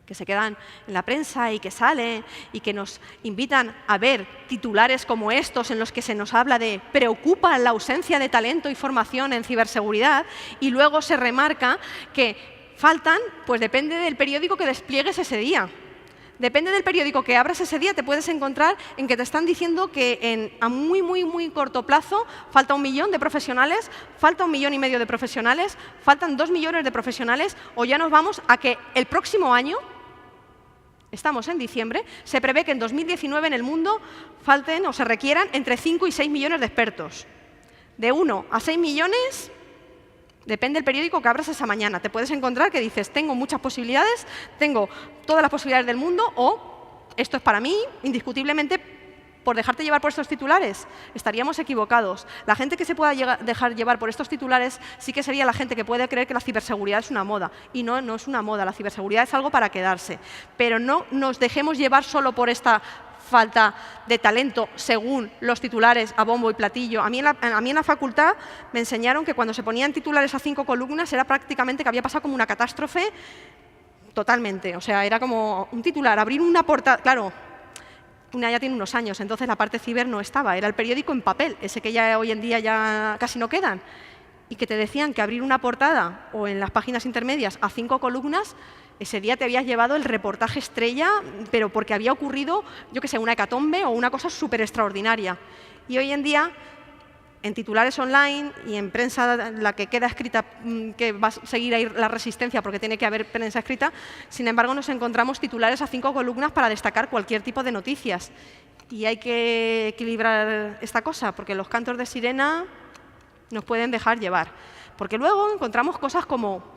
que se quedan en la prensa y que salen y que nos invitan a ver titulares como estos en los que se nos habla de preocupa la ausencia de talento y formación en ciberseguridad y luego se remarca que faltan, pues depende del periódico que despliegues ese día. Depende del periódico que abras ese día, te puedes encontrar en que te están diciendo que a muy, muy, muy corto plazo falta 1 millón de profesionales, falta 1,5 millones de profesionales, faltan 2 millones de profesionales, o ya nos vamos a que el próximo año, estamos en diciembre, se prevé que en 2019 en el mundo falten o se requieran entre 5 y 6 millones de expertos. De 1 a 6 millones, depende del periódico que abras esa mañana. Te puedes encontrar que dices, tengo muchas posibilidades, tengo todas las posibilidades del mundo, o esto es para mí, indiscutiblemente, por dejarte llevar por estos titulares. Estaríamos equivocados. La gente que se pueda dejar llevar por estos titulares sí que sería la gente que puede creer que la ciberseguridad es una moda. Y no, no es una moda. La ciberseguridad es algo para quedarse. Pero no nos dejemos llevar solo por esta falta de talento según los titulares a bombo y platillo. A mí en la facultad me enseñaron que cuando se ponían titulares a 5 columnas era prácticamente que había pasado como una catástrofe totalmente. O sea, era como un titular, abrir una portada. Claro, ya tiene unos años, entonces la parte ciber no estaba. Era el periódico en papel, ese que ya hoy en día ya casi no quedan. Y que te decían que abrir una portada o en las páginas intermedias a 5 columnas, ese día te habías llevado el reportaje estrella, pero porque había ocurrido, yo qué sé, una hecatombe o una cosa súper extraordinaria. Y hoy en día, en titulares online y en prensa, la que queda escrita, que va a seguir ahí la resistencia porque tiene que haber prensa escrita, sin embargo, nos encontramos titulares a 5 columnas para destacar cualquier tipo de noticias. Y hay que equilibrar esta cosa, porque los cantos de sirena nos pueden dejar llevar. Porque luego encontramos cosas como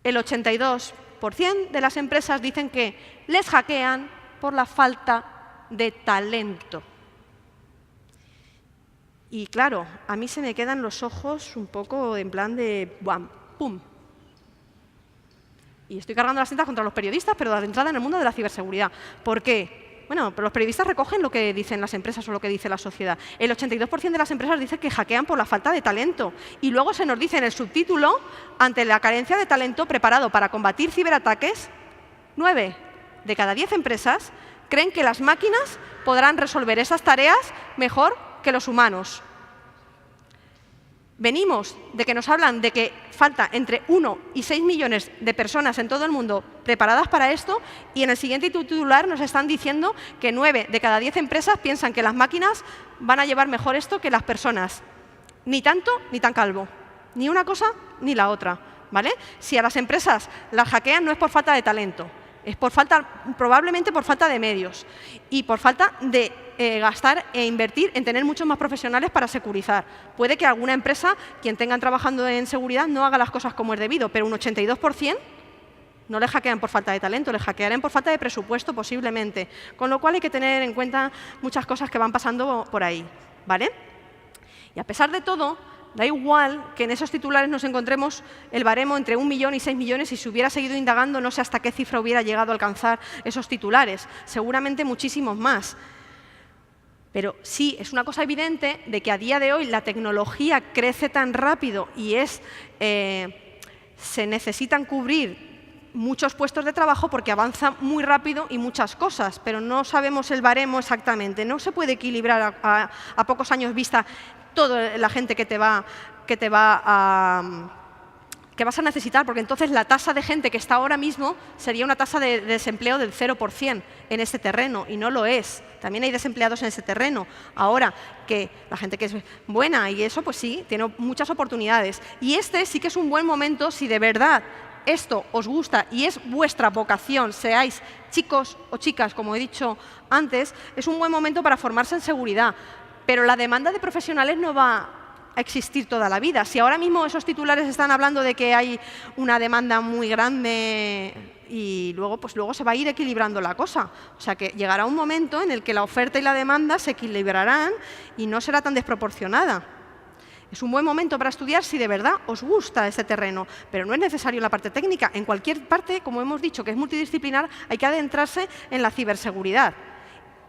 el 82% de las empresas dicen que les hackean por la falta de talento. Y claro, a mí se me quedan los ojos un poco en plan de ¡bam! ¡Pum! Y estoy cargando las tintas contra los periodistas, pero de entrada en el mundo de la ciberseguridad. ¿Por qué? Bueno, pero los periodistas recogen lo que dicen las empresas o lo que dice la sociedad. El 82% de las empresas dice que hackean por la falta de talento. Y luego se nos dice en el subtítulo, ante la carencia de talento preparado para combatir ciberataques, 9 de cada 10 empresas creen que las máquinas podrán resolver esas tareas mejor que los humanos. Venimos de que nos hablan de que falta entre 1 y 6 millones de personas en todo el mundo preparadas para esto, y en el siguiente titular nos están diciendo que 9 de cada 10 empresas piensan que las máquinas van a llevar mejor esto que las personas. Ni tanto ni tan calvo. Ni una cosa ni la otra, ¿vale? Si a las empresas las hackean no es por falta de talento, es probablemente por falta de medios y por falta de gastar e invertir en tener muchos más profesionales para securizar. Puede que alguna empresa, quien tengan trabajando en seguridad, no haga las cosas como es debido, pero un 82% no le hackean por falta de talento, le hackearán por falta de presupuesto posiblemente. Con lo cual hay que tener en cuenta muchas cosas que van pasando por ahí, ¿vale? Y a pesar de todo, da igual que en esos titulares nos encontremos el baremo entre 1 millón y 6 millones, y si hubiera seguido indagando no sé hasta qué cifra hubiera llegado a alcanzar esos titulares, seguramente muchísimos más. Pero sí, es una cosa evidente de que a día de hoy la tecnología crece tan rápido y se necesitan cubrir muchos puestos de trabajo porque avanza muy rápido y muchas cosas, pero no sabemos el baremo exactamente. No se puede equilibrar a pocos años vista toda la gente que vas a necesitar, porque entonces la tasa de gente que está ahora mismo sería una tasa de desempleo del 0% en este terreno, y no lo es. También hay desempleados en ese terreno. Ahora, que la gente que es buena y eso, pues sí, tiene muchas oportunidades. Y este sí que es un buen momento, si de verdad esto os gusta y es vuestra vocación, seáis chicos o chicas, como he dicho antes, es un buen momento para formarse en seguridad. Pero la demanda de profesionales no va a existir toda la vida. Si ahora mismo esos titulares están hablando de que hay una demanda muy grande y luego se va a ir equilibrando la cosa. O sea que llegará un momento en el que la oferta y la demanda se equilibrarán y no será tan desproporcionada. Es un buen momento para estudiar si de verdad os gusta este terreno, pero no es necesario la parte técnica. En cualquier parte, como hemos dicho, que es multidisciplinar, hay que adentrarse en la ciberseguridad.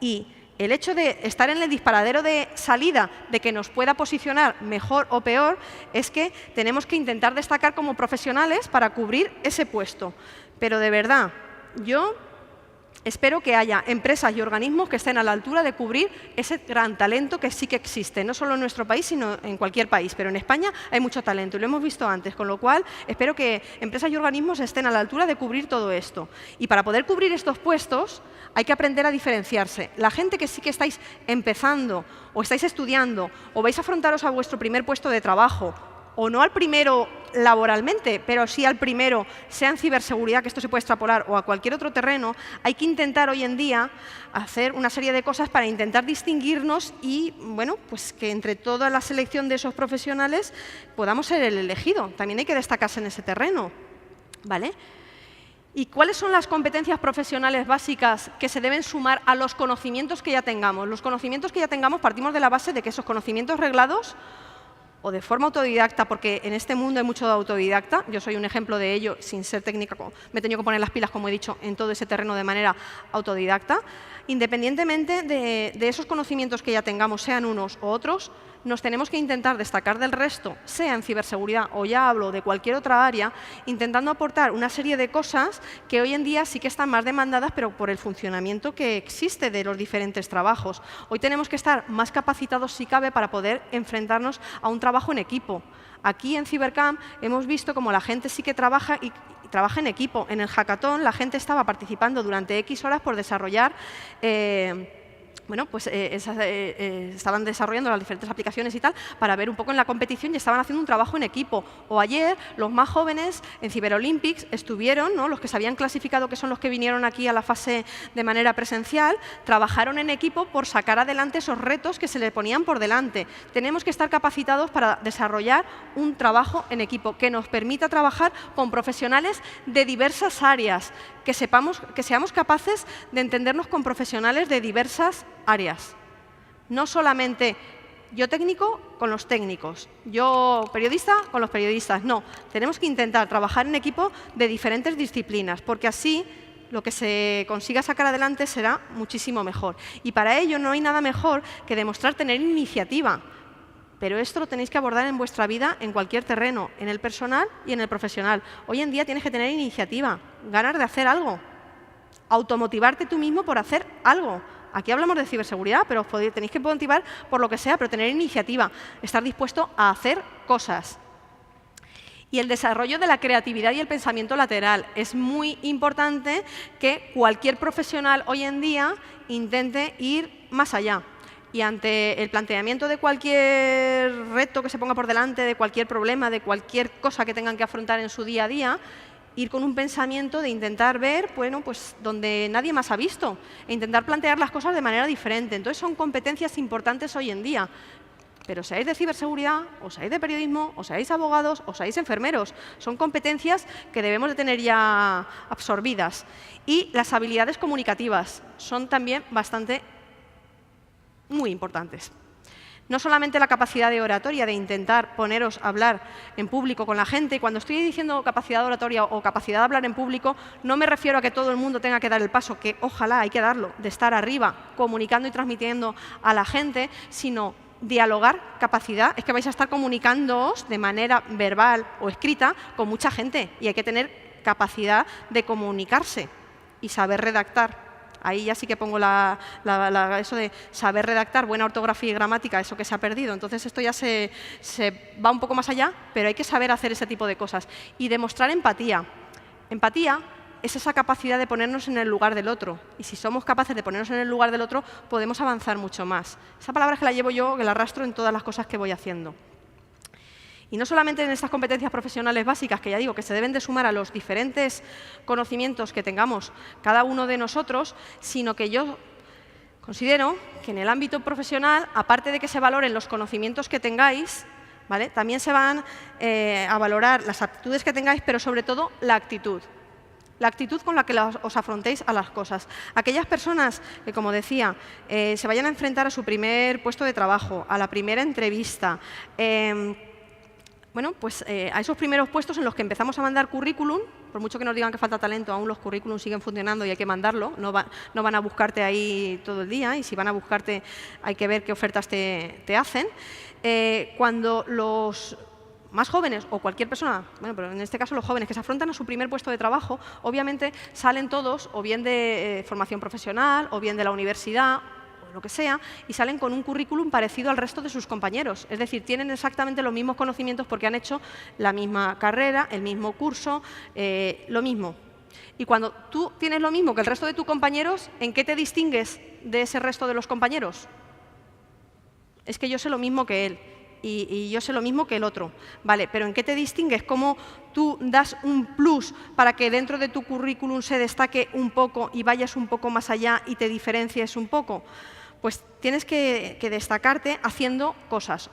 Y el hecho de estar en el disparadero de salida, de que nos pueda posicionar mejor o peor, es que tenemos que intentar destacar como profesionales para cubrir ese puesto. Pero de verdad, yo espero que haya empresas y organismos que estén a la altura de cubrir ese gran talento que sí que existe, no solo en nuestro país, sino en cualquier país. Pero en España hay mucho talento y lo hemos visto antes, con lo cual espero que empresas y organismos estén a la altura de cubrir todo esto. Y para poder cubrir estos puestos hay que aprender a diferenciarse. La gente que sí que estáis empezando o estáis estudiando o vais a afrontaros a vuestro primer puesto de trabajo, o no al primero laboralmente, pero sí al primero, sea en ciberseguridad, que esto se puede extrapolar, o a cualquier otro terreno, hay que intentar hoy en día hacer una serie de cosas para intentar distinguirnos y, bueno, pues que entre toda la selección de esos profesionales podamos ser el elegido. También hay que destacarse en ese terreno, ¿vale? ¿Y cuáles son las competencias profesionales básicas que se deben sumar a los conocimientos que ya tengamos? Los conocimientos que ya tengamos partimos de la base de que esos conocimientos reglados o de forma autodidacta, porque en este mundo hay mucho de autodidacta, yo soy un ejemplo de ello, sin ser técnica, me he tenido que poner las pilas, como he dicho, en todo ese terreno de manera autodidacta. Independientemente de esos conocimientos que ya tengamos, sean unos u otros, nos tenemos que intentar destacar del resto, sea en ciberseguridad o ya hablo de cualquier otra área, intentando aportar una serie de cosas que hoy en día sí que están más demandadas, pero por el funcionamiento que existe de los diferentes trabajos. Hoy tenemos que estar más capacitados, si cabe, para poder enfrentarnos a un trabajo en equipo. Aquí en Cybercamp hemos visto cómo la gente sí que trabaja y trabaja en equipo. En el hackathon la gente estaba participando durante X horas por desarrollar bueno, pues estaban desarrollando las diferentes aplicaciones y tal para ver un poco en la competición y estaban haciendo un trabajo en equipo. O ayer, los más jóvenes en Cyber Olympics estuvieron, ¿no? Los que se habían clasificado, que son los que vinieron aquí a la fase de manera presencial, trabajaron en equipo por sacar adelante esos retos que se le ponían por delante. Tenemos que estar capacitados para desarrollar un trabajo en equipo que nos permita trabajar con profesionales de diversas áreas, que seamos capaces de entendernos con profesionales de diversas áreas. No solamente yo técnico con los técnicos, yo periodista con los periodistas. No, tenemos que intentar trabajar en equipo de diferentes disciplinas, porque así lo que se consiga sacar adelante será muchísimo mejor. Y para ello no hay nada mejor que demostrar tener iniciativa. Pero esto lo tenéis que abordar en vuestra vida en cualquier terreno, en el personal y en el profesional. Hoy en día tienes que tener iniciativa, ganas de hacer algo, automotivarte tú mismo por hacer algo. Aquí hablamos de ciberseguridad, pero tenéis que motivar por lo que sea, pero tener iniciativa, estar dispuesto a hacer cosas. Y el desarrollo de la creatividad y el pensamiento lateral. Es muy importante que cualquier profesional hoy en día intente ir más allá. Y ante el planteamiento de cualquier reto que se ponga por delante, de cualquier problema, de cualquier cosa que tengan que afrontar en su día a día, ir con un pensamiento de intentar ver, bueno, pues donde nadie más ha visto, e intentar plantear las cosas de manera diferente. Entonces son competencias importantes hoy en día. Pero seáis de ciberseguridad, o seáis de periodismo, o seáis abogados, o seáis enfermeros. Son competencias que debemos de tener ya absorbidas. Y las habilidades comunicativas son también muy importantes. No solamente la capacidad de oratoria, de intentar poneros a hablar en público con la gente. Y cuando estoy diciendo capacidad de oratoria o capacidad de hablar en público, no me refiero a que todo el mundo tenga que dar el paso, que ojalá hay que darlo, de estar arriba, comunicando y transmitiendo a la gente, sino dialogar, capacidad. Es que vais a estar comunicándoos de manera verbal o escrita con mucha gente y hay que tener capacidad de comunicarse y saber redactar. Ahí ya sí que pongo eso de saber redactar, buena ortografía y gramática, eso que se ha perdido. Entonces esto ya se va un poco más allá, pero hay que saber hacer ese tipo de cosas. Y demostrar empatía. Empatía es esa capacidad de ponernos en el lugar del otro. Y si somos capaces de ponernos en el lugar del otro, podemos avanzar mucho más. Esa palabra es que la llevo yo, que la arrastro en todas las cosas que voy haciendo. Y no solamente en estas competencias profesionales básicas, que ya digo que se deben de sumar a los diferentes conocimientos que tengamos cada uno de nosotros, sino que yo considero que en el ámbito profesional, aparte de que se valoren los conocimientos que tengáis, ¿vale?, también se van a valorar las aptitudes que tengáis, pero sobre todo la actitud. La actitud con la que os afrontéis a las cosas. Aquellas personas que, como decía, se vayan a enfrentar a su primer puesto de trabajo, a la primera entrevista, bueno, pues a esos primeros puestos en los que empezamos a mandar currículum, por mucho que nos digan que falta talento, aún los currículums siguen funcionando y hay que mandarlo, no van a buscarte ahí todo el día y si van a buscarte hay que ver qué ofertas te hacen. Cuando los más jóvenes o cualquier persona, bueno, pero en este caso los jóvenes que se afrontan a su primer puesto de trabajo, obviamente salen todos o bien de formación profesional o bien de la universidad, o lo que sea, y salen con un currículum parecido al resto de sus compañeros. Es decir, tienen exactamente los mismos conocimientos porque han hecho la misma carrera, el mismo curso, lo mismo. Y cuando tú tienes lo mismo que el resto de tus compañeros, ¿en qué te distingues de ese resto de los compañeros? Es que yo sé lo mismo que él. Y yo sé lo mismo que el otro. Vale, pero ¿en qué te distingues? ¿Cómo tú das un plus para que dentro de tu currículum se destaque un poco y vayas un poco más allá y te diferencies un poco? Pues tienes que destacarte haciendo cosas.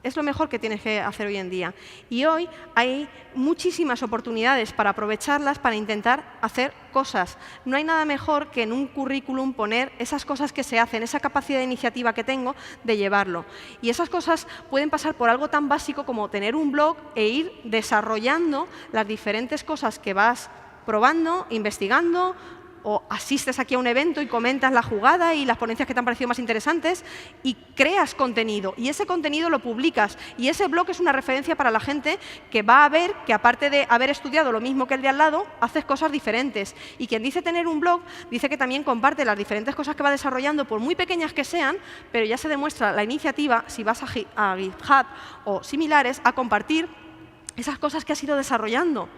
Es lo mejor que tienes que hacer hoy en día. Y hoy hay muchísimas oportunidades para aprovecharlas, para intentar hacer cosas. No hay nada mejor que en un currículum poner esas cosas que se hacen, esa capacidad de iniciativa que tengo de llevarlo. Y esas cosas pueden pasar por algo tan básico como tener un blog e ir desarrollando las diferentes cosas que vas probando, investigando, o asistes aquí a un evento y comentas la jugada y las ponencias que te han parecido más interesantes y creas contenido. Y ese contenido lo publicas. Y ese blog es una referencia para la gente que va a ver que, aparte de haber estudiado lo mismo que el de al lado, haces cosas diferentes. Y quien dice tener un blog, dice que también comparte las diferentes cosas que va desarrollando, por muy pequeñas que sean, pero ya se demuestra la iniciativa, si vas a GitHub o similares, a compartir esas cosas que has ido desarrollando.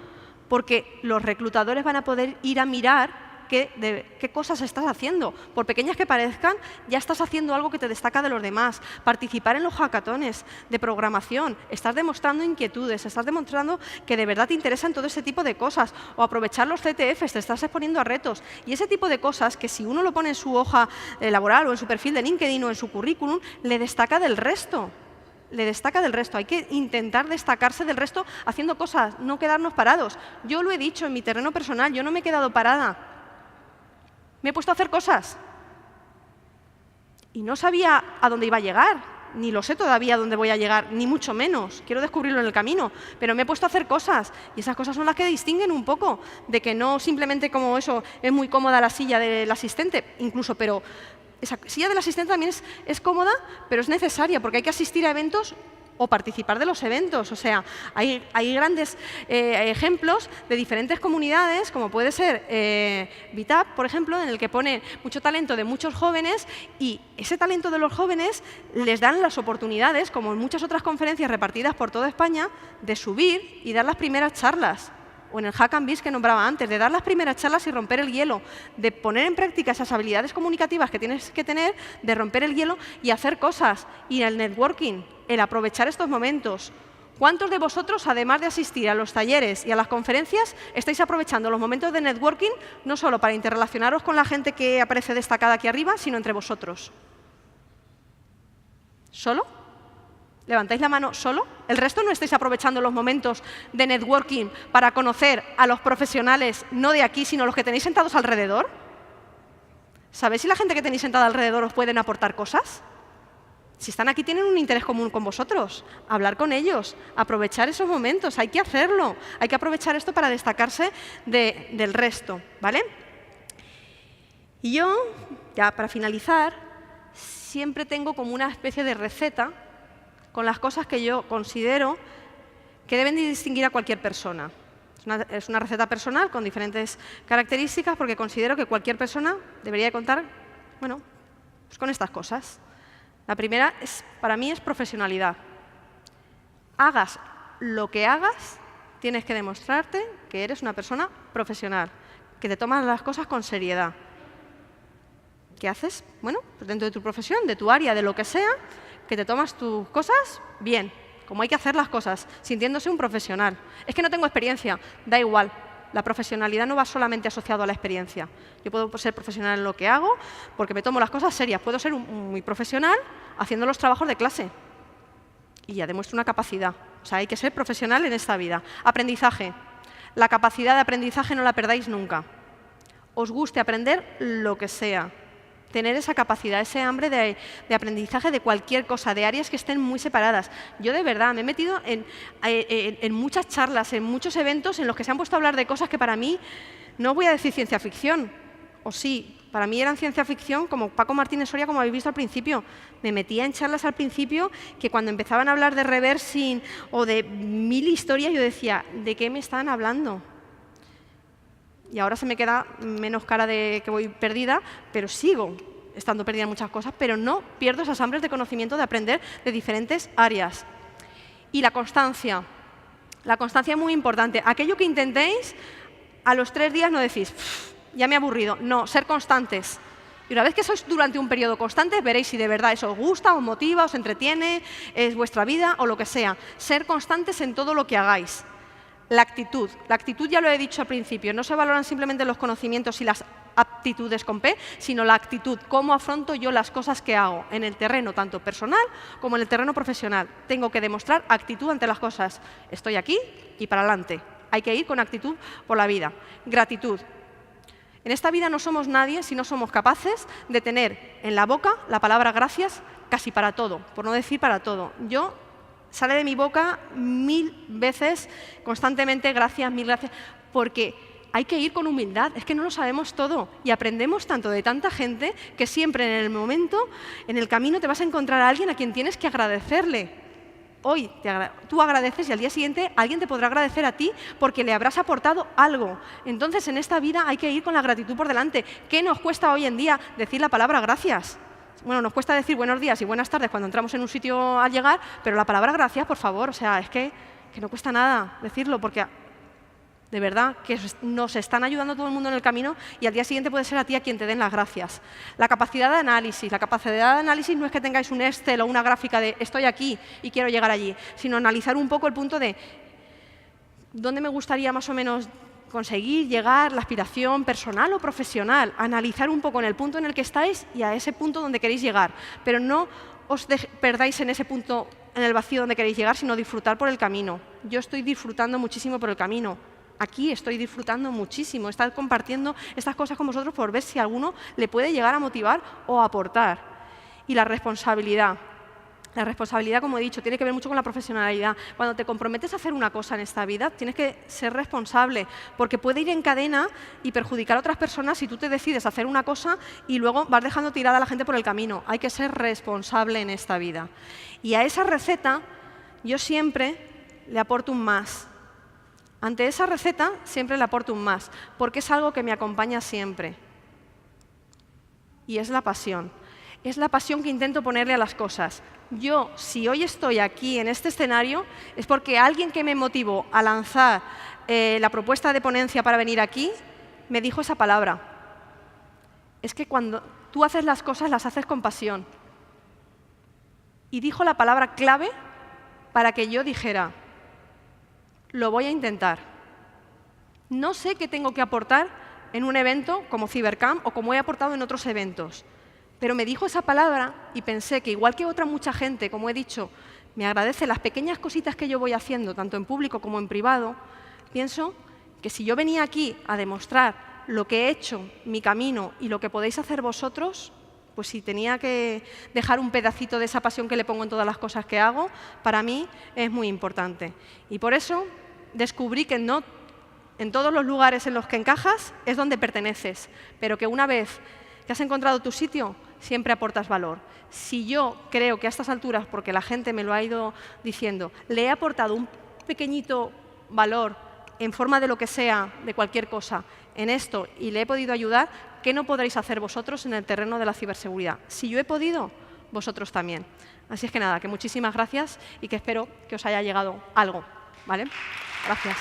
Porque los reclutadores van a poder ir a mirar qué cosas estás haciendo. Por pequeñas que parezcan, ya estás haciendo algo que te destaca de los demás. Participar en los hackatones de programación. Estás demostrando inquietudes, estás demostrando que de verdad te interesan todo ese tipo de cosas. O aprovechar los CTFs, te estás exponiendo a retos. Y ese tipo de cosas que si uno lo pone en su hoja laboral o en su perfil de LinkedIn o en su currículum, le destaca del resto. Le destaca del resto. Hay que intentar destacarse del resto haciendo cosas, no quedarnos parados. Yo lo he dicho en mi terreno personal, yo no me he quedado parada. Me he puesto a hacer cosas y no sabía a dónde iba a llegar, ni lo sé todavía a dónde voy a llegar, ni mucho menos. Quiero descubrirlo en el camino, pero me he puesto a hacer cosas y esas cosas son las que distinguen un poco de que no simplemente como eso es muy cómoda la silla del asistente, incluso, pero esa silla del asistente también es cómoda, pero es necesaria porque hay que asistir a eventos o participar de los eventos. O sea, hay grandes ejemplos de diferentes comunidades, como puede ser Meetup, por ejemplo, en el que pone mucho talento de muchos jóvenes y ese talento de los jóvenes les dan las oportunidades, como en muchas otras conferencias repartidas por toda España, de subir y dar las primeras charlas. O en el Hack and Biz que nombraba antes, de dar las primeras charlas y romper el hielo, de poner en práctica esas habilidades comunicativas que tienes que tener, de romper el hielo y hacer cosas. Y el networking, el aprovechar estos momentos. ¿Cuántos de vosotros, además de asistir a los talleres y a las conferencias, estáis aprovechando los momentos de networking no solo para interrelacionaros con la gente que aparece destacada aquí arriba, sino entre vosotros? ¿Solo? ¿Levantáis la mano solo? ¿El resto no estáis aprovechando los momentos de networking para conocer a los profesionales, no de aquí, sino los que tenéis sentados alrededor? ¿Sabéis si la gente que tenéis sentada alrededor os pueden aportar cosas? Si están aquí, tienen un interés común con vosotros. Hablar con ellos, aprovechar esos momentos, hay que hacerlo. Hay que aprovechar esto para destacarse del resto, ¿vale? Y yo, ya para finalizar, siempre tengo como una especie de receta con las cosas que yo considero que deben de distinguir a cualquier persona. Es una receta personal con diferentes características porque considero que cualquier persona debería de contar, bueno, pues con estas cosas. La primera, para mí, es profesionalidad. Hagas lo que hagas, tienes que demostrarte que eres una persona profesional, que te tomas las cosas con seriedad. ¿Qué haces? Bueno, pues dentro de tu profesión, de tu área, de lo que sea, que te tomas tus cosas bien, como hay que hacer las cosas, sintiéndose un profesional. Es que no tengo experiencia, da igual. La profesionalidad no va solamente asociado a la experiencia. Yo puedo ser profesional en lo que hago porque me tomo las cosas serias. Puedo ser muy profesional haciendo los trabajos de clase y ya demuestro una capacidad. O sea, hay que ser profesional en esta vida. Aprendizaje. La capacidad de aprendizaje no la perdáis nunca. Os guste aprender lo que sea. Tener esa capacidad, ese hambre de aprendizaje de cualquier cosa, de áreas que estén muy separadas. Yo de verdad me he metido en muchas charlas, en muchos eventos en los que se han puesto a hablar de cosas que para mí, no voy a decir ciencia ficción, o sí, para mí eran ciencia ficción, como Paco Martínez Soria, como habéis visto al principio. Me metía en charlas al principio que cuando empezaban a hablar de reversing o de 1000 historias, yo decía, ¿de qué me están hablando? Y ahora se me queda menos cara de que voy perdida, pero sigo estando perdida en muchas cosas, pero no pierdo esas hambres de conocimiento, de aprender de diferentes áreas. Y la constancia. La constancia es muy importante. Aquello que intentéis, a los 3 días no decís, ya me he aburrido. No, ser constantes. Y una vez que sois durante un periodo constante, veréis si de verdad eso os gusta, os motiva, os entretiene, es vuestra vida o lo que sea. Ser constantes en todo lo que hagáis. La actitud ya lo he dicho al principio, no se valoran simplemente los conocimientos y las aptitudes con P, sino la actitud, cómo afronto yo las cosas que hago en el terreno tanto personal como en el terreno profesional. Tengo que demostrar actitud ante las cosas. Estoy aquí y para adelante. Hay que ir con actitud por la vida. Gratitud. En esta vida no somos nadie si no somos capaces de tener en la boca la palabra gracias casi para todo, por no decir para todo. Sale de mi boca 1000 veces, constantemente, gracias, 1000 gracias, porque hay que ir con humildad, es que no lo sabemos todo y aprendemos tanto de tanta gente que siempre en el momento, en el camino, te vas a encontrar a alguien a quien tienes que agradecerle. Hoy tú agradeces y al día siguiente alguien te podrá agradecer a ti porque le habrás aportado algo. Entonces, en esta vida hay que ir con la gratitud por delante. ¿Qué nos cuesta hoy en día decir la palabra gracias? Bueno, nos cuesta decir buenos días y buenas tardes cuando entramos en un sitio al llegar, pero la palabra gracias, por favor, o sea, es que no cuesta nada decirlo, porque de verdad que nos están ayudando todo el mundo en el camino y al día siguiente puede ser a ti a quien te den las gracias. La capacidad de análisis. La capacidad de análisis no es que tengáis un Excel o una gráfica de estoy aquí y quiero llegar allí, sino analizar un poco el punto de dónde me gustaría más o menos conseguir llegar, la aspiración personal o profesional, analizar un poco en el punto en el que estáis y a ese punto donde queréis llegar. Pero no os perdáis en ese punto, en el vacío donde queréis llegar, sino disfrutar por el camino. Yo estoy disfrutando muchísimo por el camino. Aquí estoy disfrutando muchísimo, estar compartiendo estas cosas con vosotros por ver si a alguno le puede llegar a motivar o a aportar. Y la responsabilidad. La responsabilidad, como he dicho, tiene que ver mucho con la profesionalidad. Cuando te comprometes a hacer una cosa en esta vida, tienes que ser responsable, porque puede ir en cadena y perjudicar a otras personas si tú te decides hacer una cosa y luego vas dejando tirada a la gente por el camino. Hay que ser responsable en esta vida. Y a esa receta yo siempre le aporto un más. Ante esa receta siempre le aporto un más, porque es algo que me acompaña siempre. Y es la pasión. Es la pasión que intento ponerle a las cosas. Yo, si hoy estoy aquí en este escenario, es porque alguien que me motivó a lanzar la propuesta de ponencia para venir aquí, me dijo esa palabra. Es que cuando tú haces las cosas, las haces con pasión. Y dijo la palabra clave para que yo dijera, lo voy a intentar. No sé qué tengo que aportar en un evento como Cybercamp o como he aportado en otros eventos. Pero me dijo esa palabra y pensé que igual que otra mucha gente, como he dicho, me agradece las pequeñas cositas que yo voy haciendo, tanto en público como en privado, pienso que si yo venía aquí a demostrar lo que he hecho, mi camino y lo que podéis hacer vosotros, pues si tenía que dejar un pedacito de esa pasión que le pongo en todas las cosas que hago, para mí es muy importante. Y por eso descubrí que no en todos los lugares en los que encajas es donde perteneces, pero que una vez que has encontrado tu sitio, siempre aportas valor. Si yo creo que a estas alturas, porque la gente me lo ha ido diciendo, le he aportado un pequeñito valor en forma de lo que sea, de cualquier cosa, en esto y le he podido ayudar, ¿qué no podréis hacer vosotros en el terreno de la ciberseguridad? Si yo he podido, vosotros también. Así es que nada, que muchísimas gracias y que espero que os haya llegado algo. ¿Vale? Gracias.